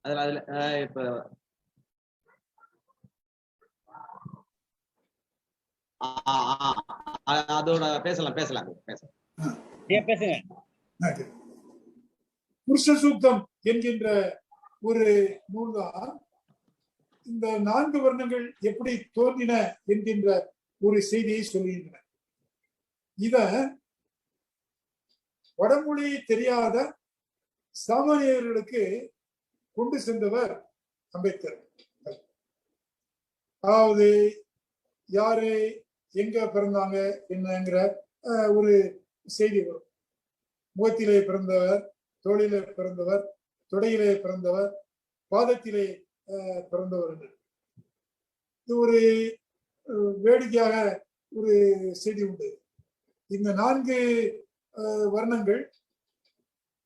அதுல இப்ப அதோட பேசலாம் பேசலாம். பேசுங்க. புருஷ சூக்தம் என்கின்ற ஒரு நூல்தான் இந்த 4 வர்ணங்கள் எப்படி தோன்றின என்கின்ற ஒரு செய்தியை சொல்கின்றன. இத வடமொழி தெரியாத சாமானியர்களுக்கு கொண்டு சென்றவர் அம்பேத்கர். அதாவது யாரு எங்க பிறந்தாங்க என்னங்கிற ஒரு செய்தி வரும். முகத்திலே பிறந்தவர், தோளிலே பிறந்தவர், தொடையிலே பிறந்தவர், பாதத்திலே பிறந்தவர். இது ஒரு வேடிக்கையாக ஒரு செய்தி உண்டு. இந்த 4 வர்ணங்கள்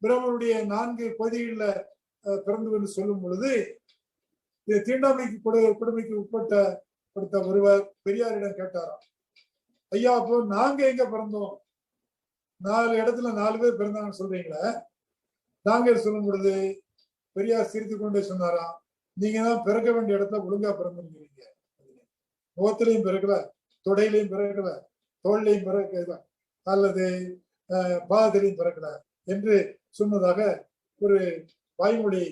பிரம்மனுடைய 4 பகுதிகளில் பிறந்தவர் என்று சொல்லும் பொழுது இது தீண்டாமைக்கு கொடுமைக்கு உட்பட்ட ஒருவர் பெரியாரிடம் கேட்டாராம், ஐயா அப்போ நாங்க எங்க பிறந்தோம், 4 இடத்துல 4 பேர் பிறந்தாங்கன்னு சொல்றீங்களே, நாங்க சொல்லும் பொழுது பெரியார் சிரித்து கொண்டே சொன்னாராம், நீங்க தான் பிறக்க வேண்டிய இடத்துல ஒழுங்கா பிறந்திருக்கிறீங்க. முகத்திலையும் பிறக்கல, தொடையிலையும் பிறக்கல, தோல்லையும் பிறக்கல, அல்லது பாதத்திலையும் பிறக்கல என்று சொன்னதாக ஒரு வாய்மொழி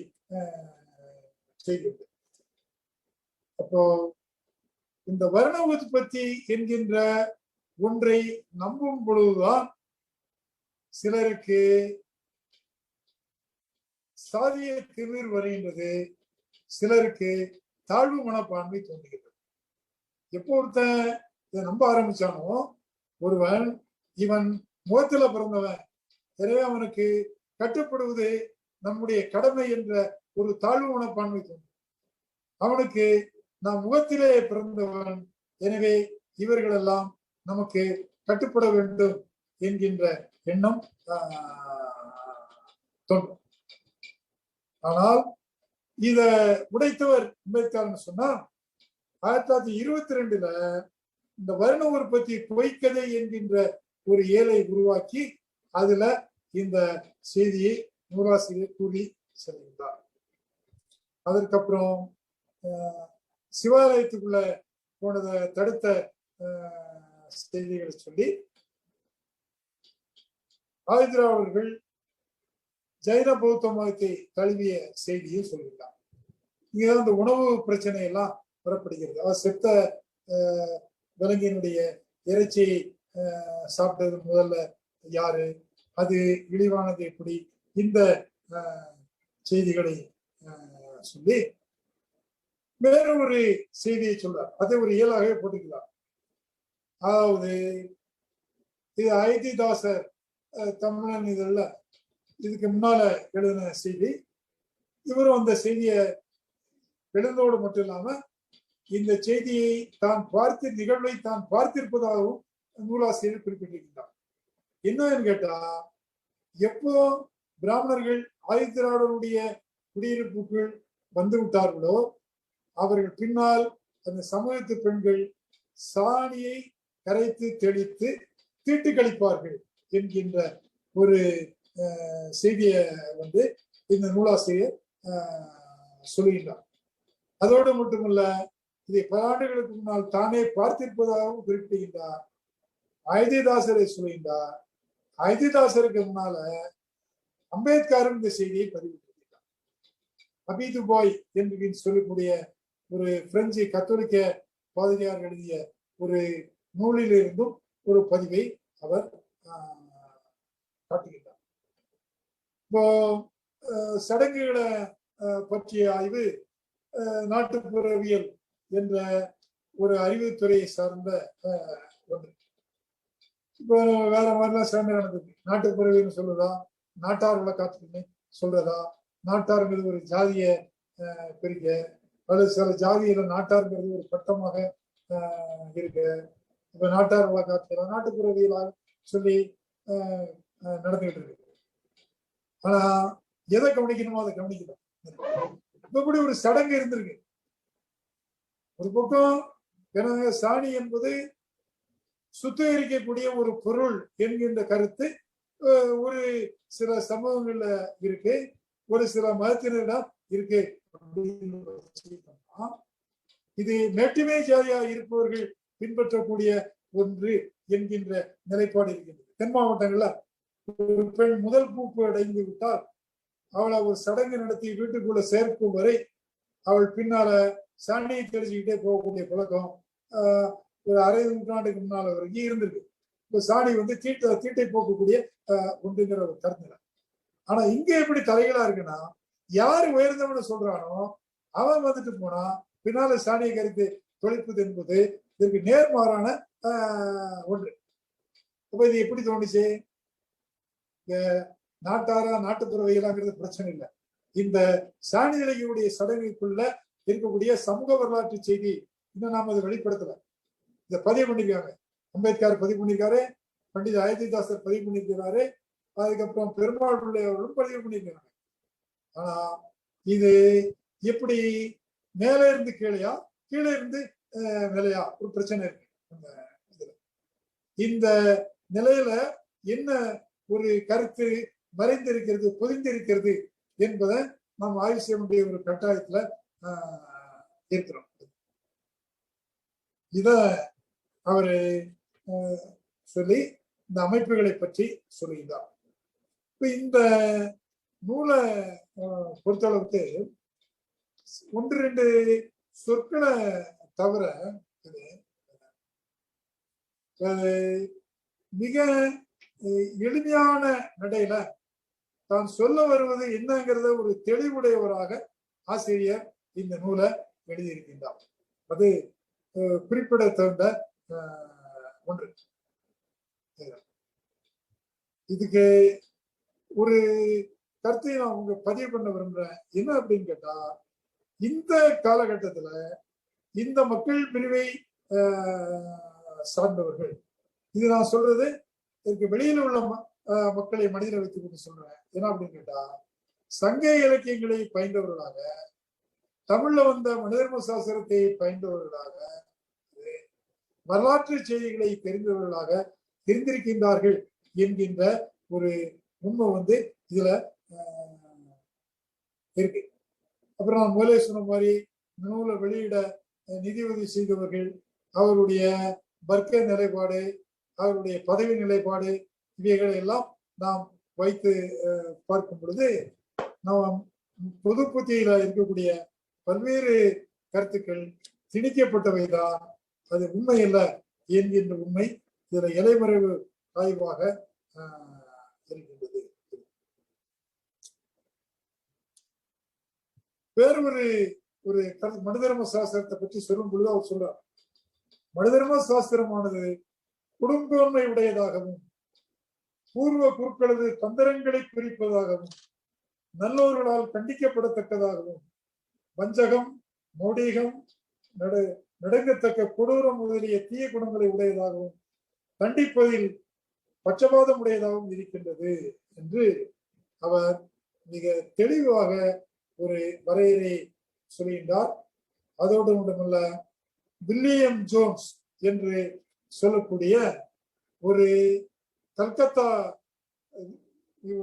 செய்தி உண்டு. அப்போ இந்த வர்ண உற்பத்தி என்கின்ற ஒன்றை நம்பும் பொழுதுதான் சிலருக்கு சாதிய திமிர் வருகின்றது, சிலருக்கு தாழ்வு மனப்பான்மை தோன்றுகிறது. எப்போ ஒருத்தன் இதை நம்ப ஆரம்பிச்சானோ, ஒருவன் இவன் முகத்துல பிறந்தவன், எனவே அவனுக்கு கட்டுப்படுவது நம்முடைய கடமை என்ற ஒரு தாழ்வு மனப்பான்மை தோன்றும். அவனுக்கு நாம் முகத்திலே பிறந்தவன், எனவே இவர்கள் எல்லாம் நமக்கு கட்டுப்பட வேண்டும் என்கின்ற எண்ணம் தோன்றும். ஆனால் இத உடைத்தவர் அம்பேத்கர் சொன்னா 1922 இந்த வர்ண உற்பத்தி பொய்க்கதை என்கின்ற ஒரு ஏழை உருவாக்கி அதுல இந்த செய்தியை நூலாசிரியர் கூறி செல்கின்றார். அதற்கப்புறம் சிவாலயத்துக்குள்ள போனதை தடுத்த செய்திகளை சொல்லி ஆதித்ரா அவர்கள் ஜைன பௌத்த மதத்தை தழுவிய செய்தியை சொல்கிறார். இங்கதான் அந்த உணவு பிரச்சனை எல்லாம் வரப்படுகிறது. அவர் செத்த விலங்கினுடைய இறைச்சியை சாப்பிட்டது முதல்ல யாரு, அது இழிவானது எப்படி, இந்த செய்திகளை சொல்லி வேற ஒரு செய்தியை சொல்றார். அதை ஒரு இயலாகவே போட்டுக்கிறார். அதாவது இது அயோத்திதாசர் தமிழன் இதெல்ல இதுக்கு முன்னால எழுதின செய்தி. இவரும் அந்த செய்தியை எழுந்தோடு மட்டும் இல்லாம இந்த செய்தியை தான் நிகழ்வை தான் பார்த்திருப்பதாகவும் நூலாசிரியர் குறிப்பிட்டிருக்கிறார். என்னன்னு கேட்டா, எப்போ பிராமணர்கள் ஆதித்திராவிடருடைய குடியிருப்புக்குள் வந்து விட்டார்களோ அவர்கள் பின்னால் அந்த சமூகத்து பெண்கள் சாணியை கரைத்து தெளித்து தீட்டு கழிப்பார்கள் என்கின்ற ஒரு செய்தியை இந்த நூலாசிரியர் சொல்லுகின்றார். அதோடு மட்டுமல்ல, இதை பல ஆண்டுகளுக்கு முன்னால் தானே பார்த்திருப்பதாகவும் குறிப்பிடுகின்றார். அயோத்திதாசரை சொல்லுகின்றார். அயோத்திதாசருக்கு முன்னால அம்பேத்கரும் இந்த செய்தியை பதிவிட்டிருக்கிறார். அபிது பாய் என்று சொல்லக்கூடிய ஒரு பிரெஞ்சு கத்தோலிக்க பாதிரியார் எழுதிய ஒரு நூலிலிருந்தும் ஒரு பதிவை அவர் காட்டுகின்றார். இப்போ சடங்குகளை பற்றிய ஆய்வு நாட்டுப்புறவியல் என்ற ஒரு அறிவுத்துறையை சார்ந்த ஒன்று. இப்போ வேற மாதிரிலாம் சண்டை நடந்தது. நாட்டுப்புறவியல் சொல்றதா, நாட்டார் வழக்காற்றுன்னு சொல்றதா, நாட்டாருங்கிறது ஒரு ஜாதிய பிரிக்க, அல்லது சில ஜாதியில நாட்டாருங்கிறது ஒரு பட்டமாக இருக்கு. இப்ப நாட்டார் வழக்காற்று நாட்டுப்புறவியலாக சொல்லி நடந்துகிட்டு இருக்கு. ஆனா எதை கவனிக்கணுமோ அதை கவனிக்கணும். இப்படி ஒரு சடங்கு இருந்திருக்கு. ஒரு பக்கம் சாணி என்பது சுத்திகரிக்கக்கூடிய ஒரு பொருள் என்கின்ற கருத்து ஒரு சில சமூகங்கள்ல இருக்கு, ஒரு சில மதத்தினரிடம் இருக்கு. இது மேட்டுமே ஜாதியா இருப்பவர்கள் பின்பற்றக்கூடிய ஒன்று என்கின்ற நிலைப்பாடு இருக்கின்றது. தென் மாவட்டங்கள்ல ஒரு பெண் முதல் பூப்பு அடைந்து விட்டால் அவளை ஒரு சடங்கு நடத்தி வீட்டுக்குள்ள சேர்க்கும் வரை அவள் பின்னால சாணியை தெளிச்சுக்கிட்டே போகக்கூடிய பழக்கம் ஒரு அரை நூற்றாண்டுக்கு முன்னால வரைக்கும் இருந்திருக்கு. இப்ப சாணி தீட்டை போக்கக்கூடிய ஒன்றுங்கிற ஒரு கருத்து. ஆனா இங்க எப்படி தலைகளா இருக்குன்னா, யாரு உயர்ந்தவனு சொல்றானோ அவன் வந்துட்டு போனா பின்னால சாணியை கருத்து தொலைப்பது என்பது இதற்கு நேர்மாறான ஒன்று. அப்ப இது எப்படி தோணுச்சு? நாட்டாரா நாட்டுத்துறவைகளாங்கிறது பிரச்சனை இல்லை. இந்த சாணி நிலையுடைய சடங்குக்குள்ள இருக்கக்கூடிய சமூக வரலாற்று செய்தி இன்னும் நாம அதை வெளிப்படுத்தல. இதை பதிவு பண்ணிருக்காங்க. அம்பேத்கர் பதிவு பண்ணிருக்காரு, பண்டித அயோத்திதாசர் பதிவு பண்ணிருக்கிறாரு, அதுக்கப்புறம் பெருமாள் பிள்ளை அவர்களும் பதிவு பண்ணிருக்கிறாங்க. ஆனா இது எப்படி மேல இருந்து கீழையா, கீழே இருந்து மேலையா ஒரு பிரச்சனை இருக்கு. இந்த நிலையில என்ன ஒரு கருத்து மறைந்திருக்கிறது, பொதிந்திருக்கிறது என்பதை நாம் ஆய்வு செய்ய வேண்டிய ஒரு கட்டாயத்துல இருக்கிறோம். இத அவரு சொல்லி இந்த அமைப்புகளை பற்றி சொல்லுகிறார். இப்ப இந்த நூலை பொறுத்தளவுக்கு ஒன்று ரெண்டு சொற்களை தவிர மிக எளிமையான நடையில தான் சொல்ல வருவது என்னங்கிறத ஒரு தெளிவுடையவராக ஆசிரியர் இந்த நூலை எழுதியிருக்கின்றார். அது குறிப்பிட தகுந்த ஒன்று. இதுக்கு ஒரு கருத்தை நான் உங்க பதிவு பண்ண விரும்புறேன். என்ன அப்படின்னு கேட்டா, இந்த காலகட்டத்துல இந்த மக்கள் பிரிவை சார்ந்தவர்கள், இது நான் சொல்றது இதுக்கு வெளியில உள்ள மக்களை மனிதனை வைத்துக் கொண்டு சொல்றேன். என்ன அப்படின்னு கேட்டா, சங்க இலக்கியங்களை பயின்றவர்களாக, தமிழ்ல வந்த மனிதர்ம சாஸ்திரத்தை பயின்றவர்களாக, வரலாற்று செய்திகளை தெரிந்தவர்களாக தெரிந்திருக்கின்றார்கள் என்கின்ற ஒரு உண்மை இதுல இருக்கு. அப்புறம் நான் முதலே சொன்ன மாதிரி நூலை வெளியிட நிதி உதவி செய்தவர்கள், அவருடைய வர்க்க நிலைப்பாடு, அவருடைய பதவி நிலைப்பாடு, இவைகளை எல்லாம் நாம் வைத்து பார்க்கும் பொழுது நாம் பொது புத்தியில இருக்கக்கூடிய பல்வேறு கருத்துக்கள் திணிக்கப்பட்டவைதான், அது உண்மை அல்ல என்கின்ற உண்மை இதுல இலைமறைவு ஆய்வாக இருக்கின்றது. வேறொரு ஒரு மனிதர்ம சாஸ்திரத்தை பற்றி சொல்லும் பொழுது அவர் சொல்றார், மனிதர்ம சாஸ்திரமானது குடும்பன்மை உடையதாகவும், பூர்வ குருக்களது தந்திரங்களை குறிப்பதாகவும், நல்லோர்களால் கண்டிக்கப்படத்தக்கதாகவும், வஞ்சகம், மௌடீகம், நடுங்கத்தக்க கொடூரம் முதலிய தீய குணங்களை உடையதாகவும், தண்டிப்பதில் பட்சபாதம் உடையதாகவும் இருக்கின்றது என்று அவர் மிக தெளிவாக ஒரு வரையறை சொல்கின்றார். அதோடு மட்டுமல்ல, வில்லியம் ஜோன்ஸ் என்று சொல்லக்கூடிய ஒரு கல்கத்தா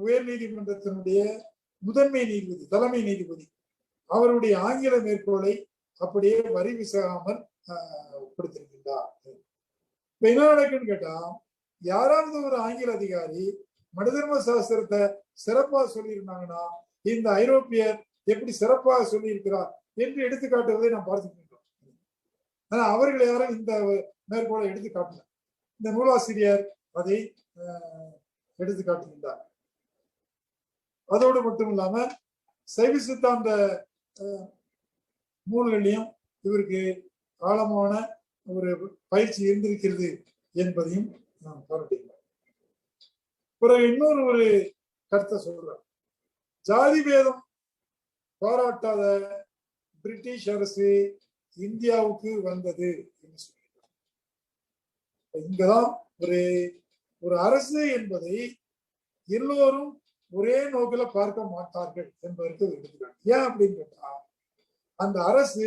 உயர் நீதிமன்றத்தினுடைய முதன்மை நீதிபதி, தலைமை நீதிபதி, அவருடைய ஆங்கில மேற்கோளை அப்படியே வரி விசாராமல் கொடுத்திருக்கின்றார். இப்ப என்ன நடக்குன்னு கேட்டா, யாராவது ஒரு ஆங்கில அதிகாரி மனிதர்ம சாஸ்திரத்தை சிறப்பா சொல்லியிருந்தாங்கன்னா, இந்த ஐரோப்பியர் எப்படி சிறப்பாக சொல்லி இருக்கிறார் என்று எடுத்துக்காட்டுவதை நாம் பார்த்துக்கிட்டோம். ஆனா அவர்கள் யாரும் இந்த மேற்கோளை எடுத்து காட்டல. இந்த நூலாசிரியர் அதை எடுத்து காட்டுகின்றார். அதோடு மட்டும் இல்லாம சைவ சித்தாந்த நூல்களையும் இவருக்கு ஆழமான ஒரு பயிற்சி இருந்திருக்கிறது என்பதையும் நாம் பாராட்டுகிறோம். பிறகு இன்னொரு ஒரு கருத்தை சொல்றார், ஜாதி பேதம் பாராட்டாத பிரிட்டிஷ் அரசு இந்தியாவுக்கு வந்தது என்று சொல்கிறார். இங்கதான் ஒரு அரசு என்பதை எல்லோரும் ஒரே நோக்கில பார்க்க மாட்டார்கள் என்பதற்கு எடுத்துக்காட்டு. ஏன் அப்படின்னு கேட்டா, அந்த அரசு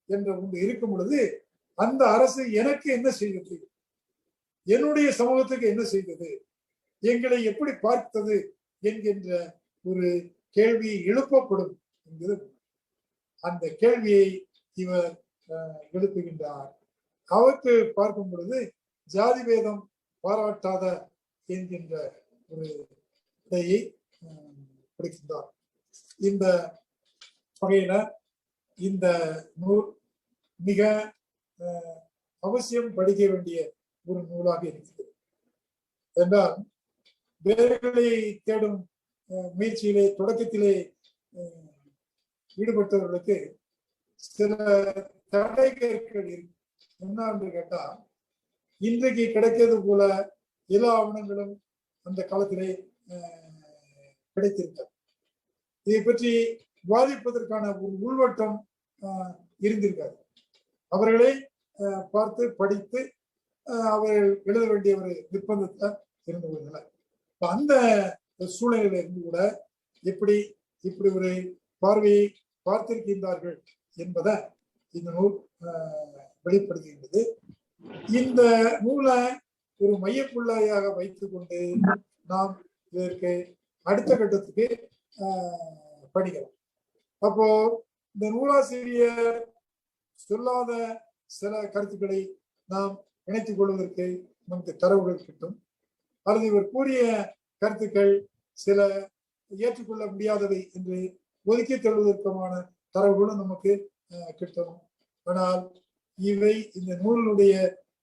என்ற ஒன்று இருக்கும் பொழுது அந்த அரசு எனக்கு என்ன செய்தது, என்னுடைய சமூகத்துக்கு என்ன செய்தது, எங்களை எப்படி பார்த்தது என்கின்ற ஒரு கேள்வி எழுப்பப்படும் என்கிறது. அந்த கேள்வியை இவர் எழுப்புகின்றார். அவற்றை பார்க்கும் பொழுது ஜாதி வேதம் பாராட்டாத என்கின்ற ஒரு இடையை படிக்கின்றார். இந்த வகையில இந்த நூல் மிக அவசியம் படிக்க வேண்டிய ஒரு நூலாக இருக்கிறது. என்றால் வேர்களை தேடும் முயற்சியிலே தொடக்கத்திலே ஈடுபட்டவர்களுக்கு சில தடைகள் இருக்கு. என்ன என்று கேட்டா, இன்றைக்கு கிடைக்கிறது போல எல்லா ஆவணங்களும் அந்த காலத்திலே கிடைத்திருக்காது. இதை பற்றி விவாதிப்பதற்கான ஒரு உள்வட்டம் இருந்திருக்காது. அவர்களை பார்த்து படித்து அவர்கள் எழுத வேண்டிய ஒரு நிர்பந்தத்தை இருந்து கொள்ளல. அந்த சூழ்நிலையில இருந்து கூட இப்படி ஒரு பார்வையை பார்த்திருக்கின்றார்கள் என்பதை இந்த நூல் வெளிப்படுத்துகின்றது. இந்த நூலை ஒரு மையப்புள்ளியாக வைத்துக் கொண்டு நாம் இதற்கு அடுத்த கட்டத்துக்கு படிக்கலாம். அப்போ இந்த நூலாசிரியர் சொல்லாத சில கருத்துக்களை நாம் இணைத்துக் கொள்வதற்கு நமக்கு தரவுகள் கிட்டும். அல்லது இவர் கூறிய கருத்துக்கள் சில ஏற்றுக்கொள்ள முடியாதவை என்று ஒதுக்கி தருவதற்கான தரவுகளும் நமக்கு கிட்டும். ஆனால் இவை இந்த நூலினுடைய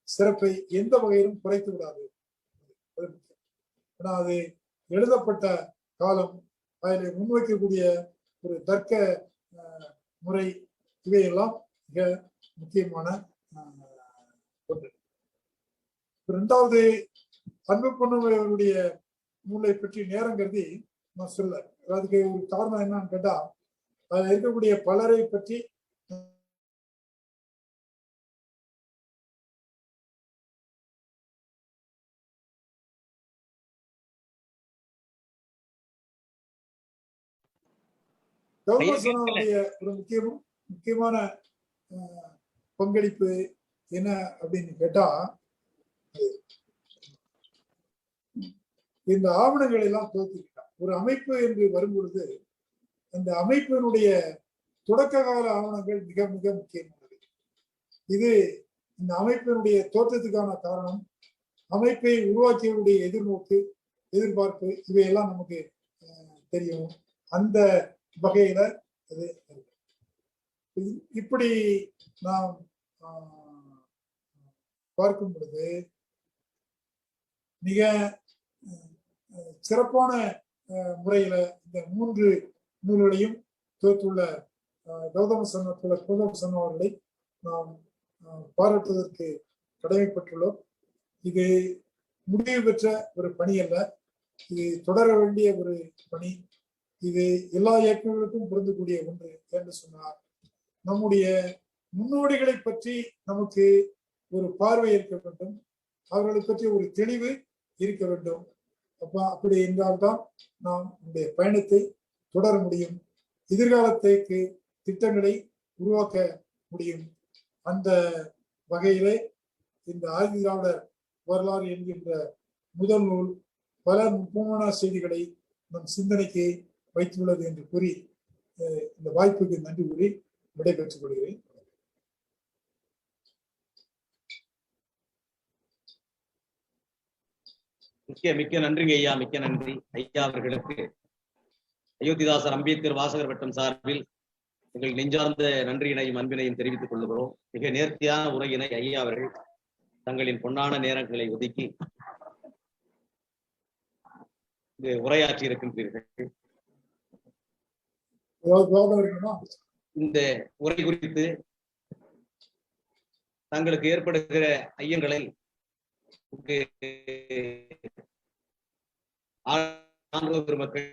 சிறப்பை எந்த வகையிலும் குறைத்து விடாது. ஆனால் அது எழுதப்பட்ட காலம், அதில் முன்வைக்கக்கூடிய ஒரு தர்க்க முறை, இவையெல்லாம் மிக முக்கியமான ஒன்று. இரண்டாவது, அன்பு பொண்ணுடைய நூலை பற்றி நேரம் கருதி நான் சொல்ல. அதுக்கு ஒரு காரணம் என்னன்னு கேட்டா, அதில் இருக்கக்கூடிய பலரை பற்றி ஒரு முக்கியமான பங்களிப்பு என்ன அப்படின்னு கேட்டா, இந்த ஆவணங்களை எல்லாம் தோற்றுக்கிட்டார். ஒரு அமைப்பு என்று வரும்பொழுது அந்த அமைப்பினுடைய தொடக்க கால ஆவணங்கள் மிக மிக முக்கியமானது. இது இந்த அமைப்பினுடைய தோற்றத்துக்கான காரணம், அமைப்பை உருவாக்கியவருடைய எதிர்நோக்கு, எதிர்பார்ப்பு, இவையெல்லாம் நமக்கு தெரியும். அந்த வகையில அது இப்படி நாம் பார்க்கும் பொழுது மிக சிறப்பான முறையில இந்த 3 நூல்களையும் தோற்றுள்ள கௌதம சன்னா அவர்களை நாம் பாராட்டுவதற்கு கடமைப்பட்டுள்ளோம். இது முடிவு பெற்ற ஒரு பணி அல்ல, இது தொடர வேண்டிய ஒரு பணி. இது எல்லா இயக்கங்களுக்கும் பொருந்தக்கூடிய ஒன்று என்று சொன்னார். நம்முடைய முன்னோடிகளை பற்றி நமக்கு ஒரு பார்வை இருக்க வேண்டும், அவர்களை பற்றி ஒரு தெளிவு இருக்க வேண்டும். அப்படி இருந்தால்தான் நாம் நம்முடைய பயணத்தை தொடர முடியும், எதிர்காலத்திற்கு திட்டங்களை உருவாக்க முடியும். அந்த வகையிலே இந்த ஆதி திராவிடர் வரலாறு என்கின்ற முதல் நூல் பல முக்கியமான செய்திகளை நம் சிந்தனைக்கு வைத்துள்ளது என்று கூறி இந்த வாய்ப்புக்கு நன்றி கூறி விடைபெற்றுக் கொள்கிறேன். மிக்க நன்றிங்க ஐயா, மிக்க நன்றி ஐயா அவர்களுக்கு. அயோத்திதாசர் அம்பேத்கர் வாசகர் வட்டம் சார்பில் எங்கள் நெஞ்சார்ந்த நன்றியினையும் அன்பினையும் தெரிவித்துக் கொள்கிறோம். மிக நேர்த்தியான உரையினை ஐயா அவர்கள் தங்களின் பொன்னான நேரங்களை ஒதுக்கி உரையாற்றி இருக்கின்றீர்கள். இந்த உரை குறித்து தங்களுக்கு ஏற்படுகிற ஐயங்களை பெருமக்கள்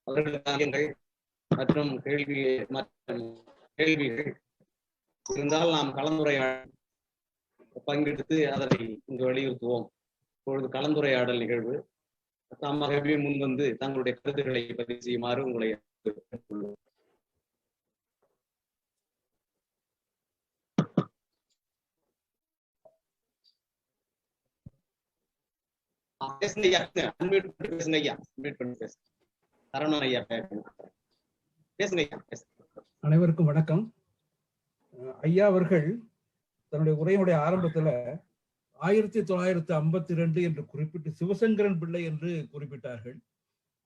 அவர்களுக்கு மற்றும் கேள்விகள் இருந்தால் நாம் கலந்துரையாடல் பங்கெடுத்து அதனை இங்கு வலியுறுத்துவோம். இப்பொழுது கலந்துரையாடல் நிகழ்வு. தாமாகவே முன்வந்து தங்களுடைய கருத்துக்களை பதிவு செய்யுமாறு உங்களை அனைவருக்கும் வணக்கம். ஐயா அவர்கள் தன்னுடைய உரையினுடைய ஆரம்பத்துல 1952 என்று குறிப்பிட்டு சிவசங்கரன் பிள்ளை என்று குறிப்பிட்டார்கள்.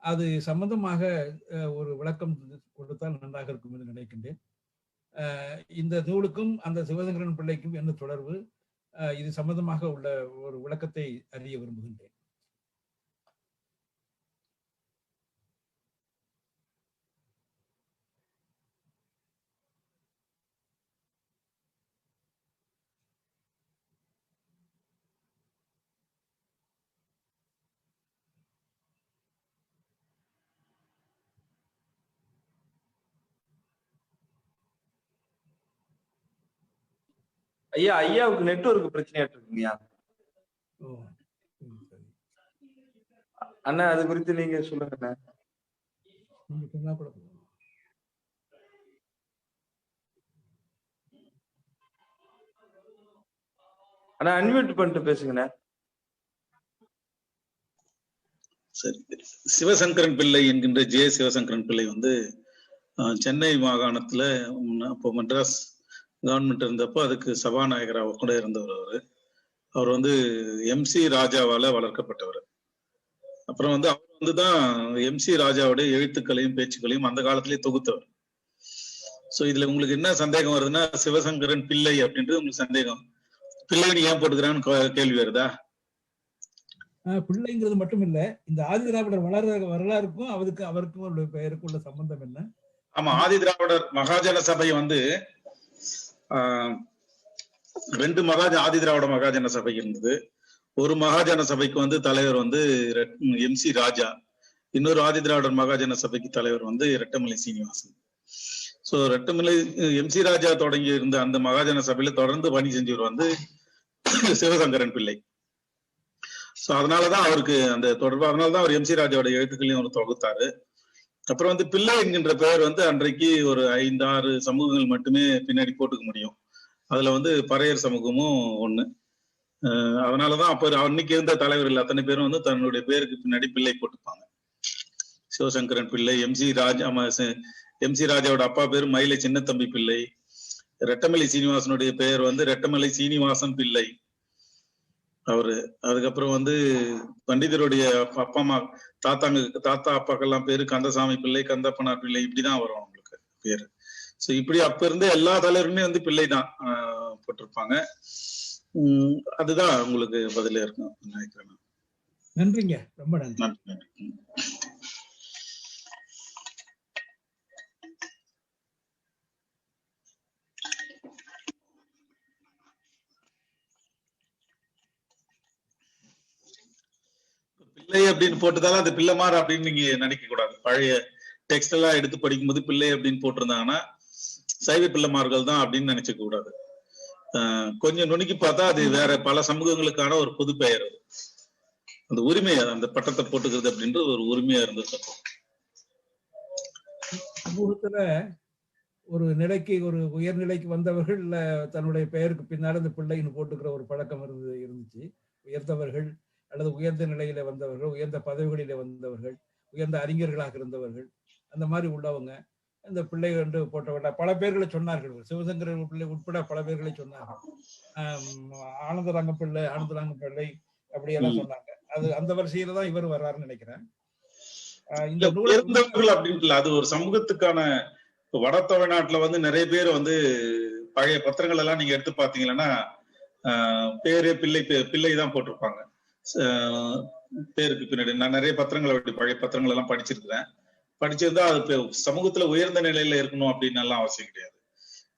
அது சம்பந்தமாக ஒரு விளக்கம் கொடுத்தால் நன்றாக இருக்கும் என்று நினைக்கின்றேன். இந்த நூலுக்கும் அந்த சிவசங்கரன் பிள்ளைக்கும் என்ன தொடர்பு, இது சம்பந்தமாக உள்ள ஒரு விளக்கத்தை அறிய விரும்புகின்றேன். ஐயா, ஐயாவுக்கு நெட்வொர்க் பிரச்சனையா இருக்குங்கய்யா. அண்ணா, அது குறித்து நீங்க சொல்லுங்க. அண்ணா, அன்மியூட் பண்ணிட்டு பேசுங்கண்ணா. சரி. சிவசங்கரன் பிள்ளை என்கின்ற ஜே சிவசங்கரன் பிள்ளை வந்து சென்னை மாகாணத்துல அப்போ மெட்ராஸ் கவர்மெண்ட் இருந்தப்போ அதுக்கு சபாநாயகராக கூட இருந்தவர். அவர் வந்து MC ராஜாவால வளர்க்கப்பட்டவர். அப்புறம் வந்து அவர் வந்துதான் MC ராஜாவுடைய எழுத்துக்களையும் பேச்சுக்களையும் அந்த காலத்திலேயே தொகுத்தவர். சோ இதுல உங்களுக்கு என்ன சந்தேகம் வருதுன்னா, சிவசங்கரன் பிள்ளை அப்படின்றது உங்களுக்கு சந்தேகம், பிள்ளைன்னு ஏன் போட்டுக்கிறான்னு கேள்வி வருதா? பிள்ளைங்கிறது மட்டும் இல்ல, இந்த ஆதி திராவிடர் வரலாறுக்கும் அவருக்கும் பெயருக்கும் உள்ள சம்பந்தம் என்ன? ஆமா, ஆதி திராவிடர் மகாஜன சபை வந்து 2 ஆதி திராவிட மகாஜன சபை இருந்தது. ஒரு மகாஜன சபைக்கு வந்து தலைவர் வந்து MC ராஜா, இன்னொரு ஆதி திராவிடர் மகாஜன சபைக்கு தலைவர் வந்து ரெட்டமலை சீனிவாசன். சோ ரெட்டமலை MC ராஜா தொடங்கி இருந்த அந்த மகாஜன சபையில தொடர்ந்து பணி செஞ்சவர் வந்து சிவசங்கரன் பிள்ளை. சோ அதனாலதான் அவருக்கு அந்த தொடர்பு, அதனாலதான் அவர் MC ராஜாவோட எழுத்துக்களையும் அவர் தொகுத்தாரு. அப்புறம் வந்து பிள்ளை என்கின்ற பெயர் வந்து அன்றைக்கு ஒரு 5-6 சமூகங்கள் மட்டுமே பின்னாடி போட்டுக்க முடியும். அதுல வந்து பறையர் சமூகமும் ஒண்ணு. அதனாலதான் அப்ப அன்னைக்கு இருந்த தலைவர்கள் அத்தனை பேரும் வந்து தன்னுடைய பேருக்கு பின்னாடி பிள்ளை போட்டுப்பாங்க. சிவசங்கரன் பிள்ளை, MC ராஜாவோட அப்பா பேரு மயிலை சின்னத்தம்பி பிள்ளை, ரெட்டமலை சீனிவாசனுடைய பெயர் வந்து ரெட்டமலை சீனிவாசன் பிள்ளை அவரு. அதுக்கப்புறம் வந்து பண்டிதருடைய அப்பா அம்மா தாத்தா அப்பாக்கெல்லாம் பேரு கந்தசாமி பிள்ளை, கந்தப்பனார் பிள்ளை, இப்படிதான் வரும் அவங்களுக்கு பேரு. சோ இப்படி அப்ப இருந்த எல்லா தலைவருமே வந்து பிள்ளை தான் போட்டிருப்பாங்க. அதுதான் உங்களுக்கு பதில இருக்கும் நினைக்கிறேன். நன்றிங்க, ரொம்ப நன்றி. பிள்ளை அப்படின்னு போட்டதால அது பிள்ளைமார் அப்படின்னு நீங்க நினைக்க கூடாது. பழைய டெக்ஸ்ட் எல்லாம் எடுத்து படிக்கும்போது பிள்ளை அப்படின்னு போட்டிருந்தாங்கன்னா சைவ பிள்ளைமார்கள் தான் அப்படின்னு நினைச்சுக்க கூடாது. கொஞ்சம் நுணுக்கி பார்த்தா அது வேற பல சமூகங்களுக்கான ஒரு பொது பெயர். அது அந்த உரிமை, அந்த பட்டத்தை போட்டுக்கிறது அப்படின்றது ஒரு உரிமையா இருந்தது. சமூகத்துல ஒரு நிலைக்கு, ஒரு உயர்நிலைக்கு வந்தவர்கள் தன்னுடைய பெயருக்கு பின்னால இந்த பிள்ளைன்னு போட்டுக்கிற ஒரு பழக்கம் இருந்துச்சு. உயர்ந்தவர்கள் அல்லது உயர்ந்த நிலையில வந்தவர்கள், உயர்ந்த பதவிகளில வந்தவர்கள், உயர்ந்த அறிஞர்களாக இருந்தவர்கள், அந்த மாதிரி உள்ளவங்க இந்த பிள்ளை என்று போட்டவர்கள் பல பேர்களை சொன்னார்கள். சிவசங்கரன் பிள்ளை உட்பட பல பேர்களை சொன்னார்கள். ஆனந்தராங்க பிள்ளை அப்படியெல்லாம் சொன்னாங்க. அது அந்த வரிசையில தான் இவர் வர்றாருன்னு நினைக்கிறேன். இந்த உயர்ந்தவர்கள் அப்படின்ட்டு அது ஒரு சமூகத்துக்கான. வட தமிழ்நாட்டுல வந்து நிறைய பேர் வந்து பழைய பத்திரங்கள் எல்லாம் நீங்க எடுத்து பாத்தீங்கன்னா பேரே பிள்ளை தான் போட்டிருப்பாங்க பேருக்கு பின்னாடி. நான் நிறைய பத்திரங்களை பழைய பத்திரங்கள் எல்லாம் படிச்சிருக்கிறேன். படிச்சிருந்தா அது சமூகத்துல உயர்ந்த நிலையில இருக்கணும் அப்படின்னு எல்லாம் அவசியம் கிடையாது.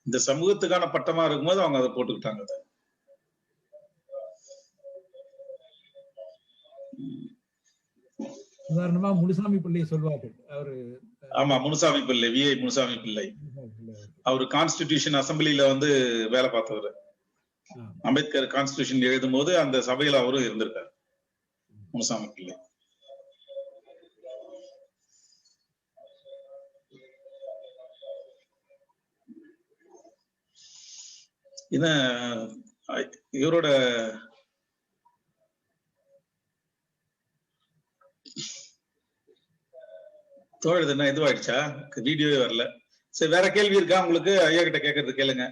இந்த சமூகத்துக்கான பட்டமா இருக்கும்போது அவங்க அதை போட்டுக்கிட்டாங்க. உதாரணமா முனுசாமி பிள்ளை சொல்வார்கள். அவரு ஆமா, முனுசாமி பிள்ளை, VI முனுசாமி பிள்ளை. அவரு கான்ஸ்டிடியூஷன் அசம்பிளில வந்து வேலை பார்த்தவர். அம்பேத்கர் கான்ஸ்டிடியூஷன் எழுதும் போது அந்த சபையில அவரும் இருந்திருக்காரு, முனுசாமி பிள்ளை. இவரோட தோழது என்ன இதுவாயிடுச்சா? வீடியோவே வரல. சரி, வேற கேள்வி இருக்கா உங்களுக்கு? ஐயா கிட்ட கேட்கறது கேளுங்க.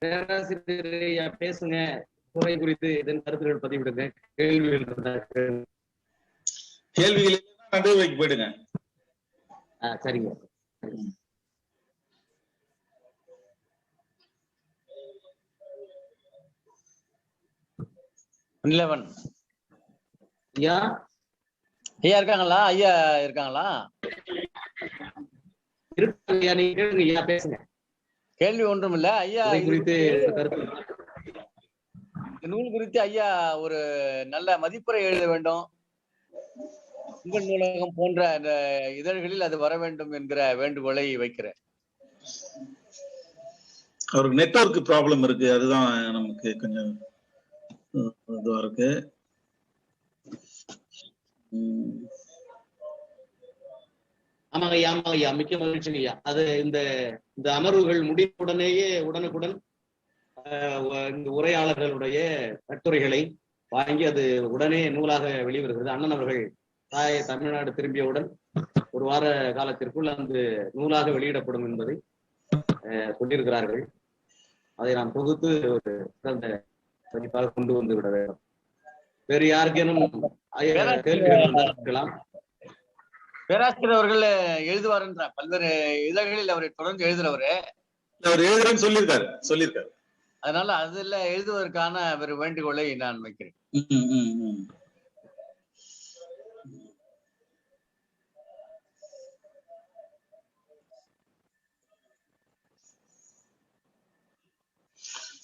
பேராசிரியர் ஐயா பேசுங்க, துறை குறித்து இதன் கருத்துக்கள் பதிவிடுங்க. கேள்விகள் கேள்விகள் நடுவைக்கு போயிடுங்க. சரிங்க. ஐயா ஐயா இருக்காங்களா? ஐயா இருக்காங்களா? இருக்காங்க. நீங்க கேளுங்க ஐயா, பேசுங்க. கேள்வி ஒன்றும் இல்ல ஐயா. குறித்து கருத்து நூல் குறித்து ஐயா ஒரு நல்ல மதிப்புரை எழுத வேண்டும். உங்கள் நூலகம் போன்ற அந்த இதழ்களில் அது வர வேண்டும் என்கிற வேண்டுகோளை வைக்கிறேன். அவருக்கு நெட்வொர்க் ப்ராப்ளம் இருக்கு, அதுதான் நமக்கு கொஞ்சம் இதுவா இருக்கு. ஆமாங்க ஐயா, ஆமாங்க ஐயா, மிக்க மகிழ்ச்சிங்க ஐயா. அது இந்த அமர்வுகள் முடிவுடனேயே உடனுக்குடன் இந்த உரையாளர்களுடைய கட்டுரைகளை வாங்கி அது உடனே நூலாக வெளிவருகிறது. அண்ணன் அவர்கள் தாய் தமிழ்நாடு திரும்பியவுடன் ஒரு வார காலத்திற்குள் அந்த நூலாக வெளியிடப்படும் என்பதை சொல்லியிருக்கிறார்கள். அதை நாம் தொகுத்து ஒரு சிறந்த பதிப்பாக கொண்டு வந்து விட வேண்டும். வேறு யாருக்கேனும் கேள்விகள் இருக்கலாம். பேராசிரியர் அவர்கள் எழுதுவார் என்ற பல்வேறு இதழ்களில் அவரை தொடர்ந்து எழுதுறவரு. அவர் எழுதுறேன்னு சொல்லியிருக்காரு. அதனால அதுல எழுதுவதற்கான ஒரு வேண்டுகோளை நான் வைக்கிறேன்.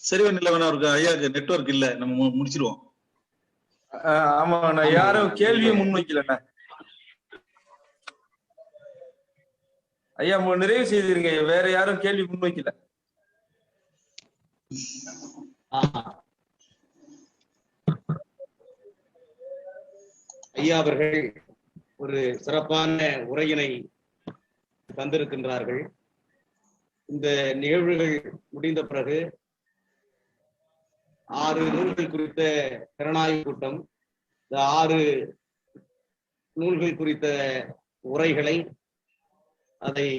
சரி, நிலவன் அவருக்கு ஐயாக்கு நெட்வொர்க் இல்ல, நம்ம முடிச்சிருவோம். ஆமா, நான் யாரும் கேள்வியை முன்வைக்கலண்ணா. ஐயா நிறைவு செய்திருங்க. வேற யாரும் கேள்வி முன்வைக்கல. ஐயா அவர்கள் ஒரு சிறப்பான உரையினை தந்திருக்கின்றார்கள். இந்த நிகழ்வுகள் முடிந்த பிறகு 6 நூல்கள் குறித்த திறனாய்வு கூட்டம், இந்த 6 நூல்கள் குறித்த உரைகளை அதை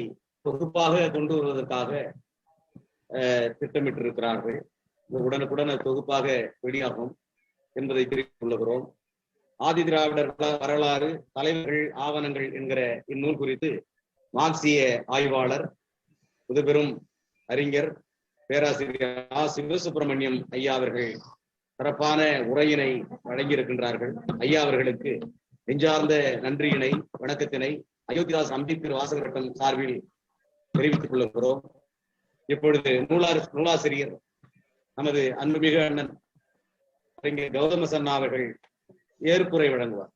தொகுப்பாக கொண்டு வருவதற்காக திட்டமிட்டிருக்கிறார்கள். உடனுக்குடன் தொகுப்பாக வெளியாகும் என்பதை தெரிவித்துக் கொள்கிறோம். ஆதி திராவிடர் வரலாறு, தலைவர்கள், ஆவணங்கள் என்கிற இந்நூல் குறித்து மார்க்சிய ஆய்வாளர், முதுபெரும் அறிஞர் பேராசிரியர் ஆ. சிவசுப்பிரமணியம் ஐயா அவர்கள் சிறப்பான உரையினை வழங்கியிருக்கின்றார்கள். ஐயா அவர்களுக்கு நெஞ்சார்ந்த நன்றியினை, வணக்கத்தினை அயோத்திதாஸ் அம்பேத்கர் வாசகர் வட்டம் சார்பில் தெரிவித்துக் கொள்கிறோம். இப்பொழுது நூலாசிரியர் நமது அன்புமிகு அண்ணன் அறிஞர் கௌதம சன்னா அவர்கள் ஏற்புரை வழங்குவார்.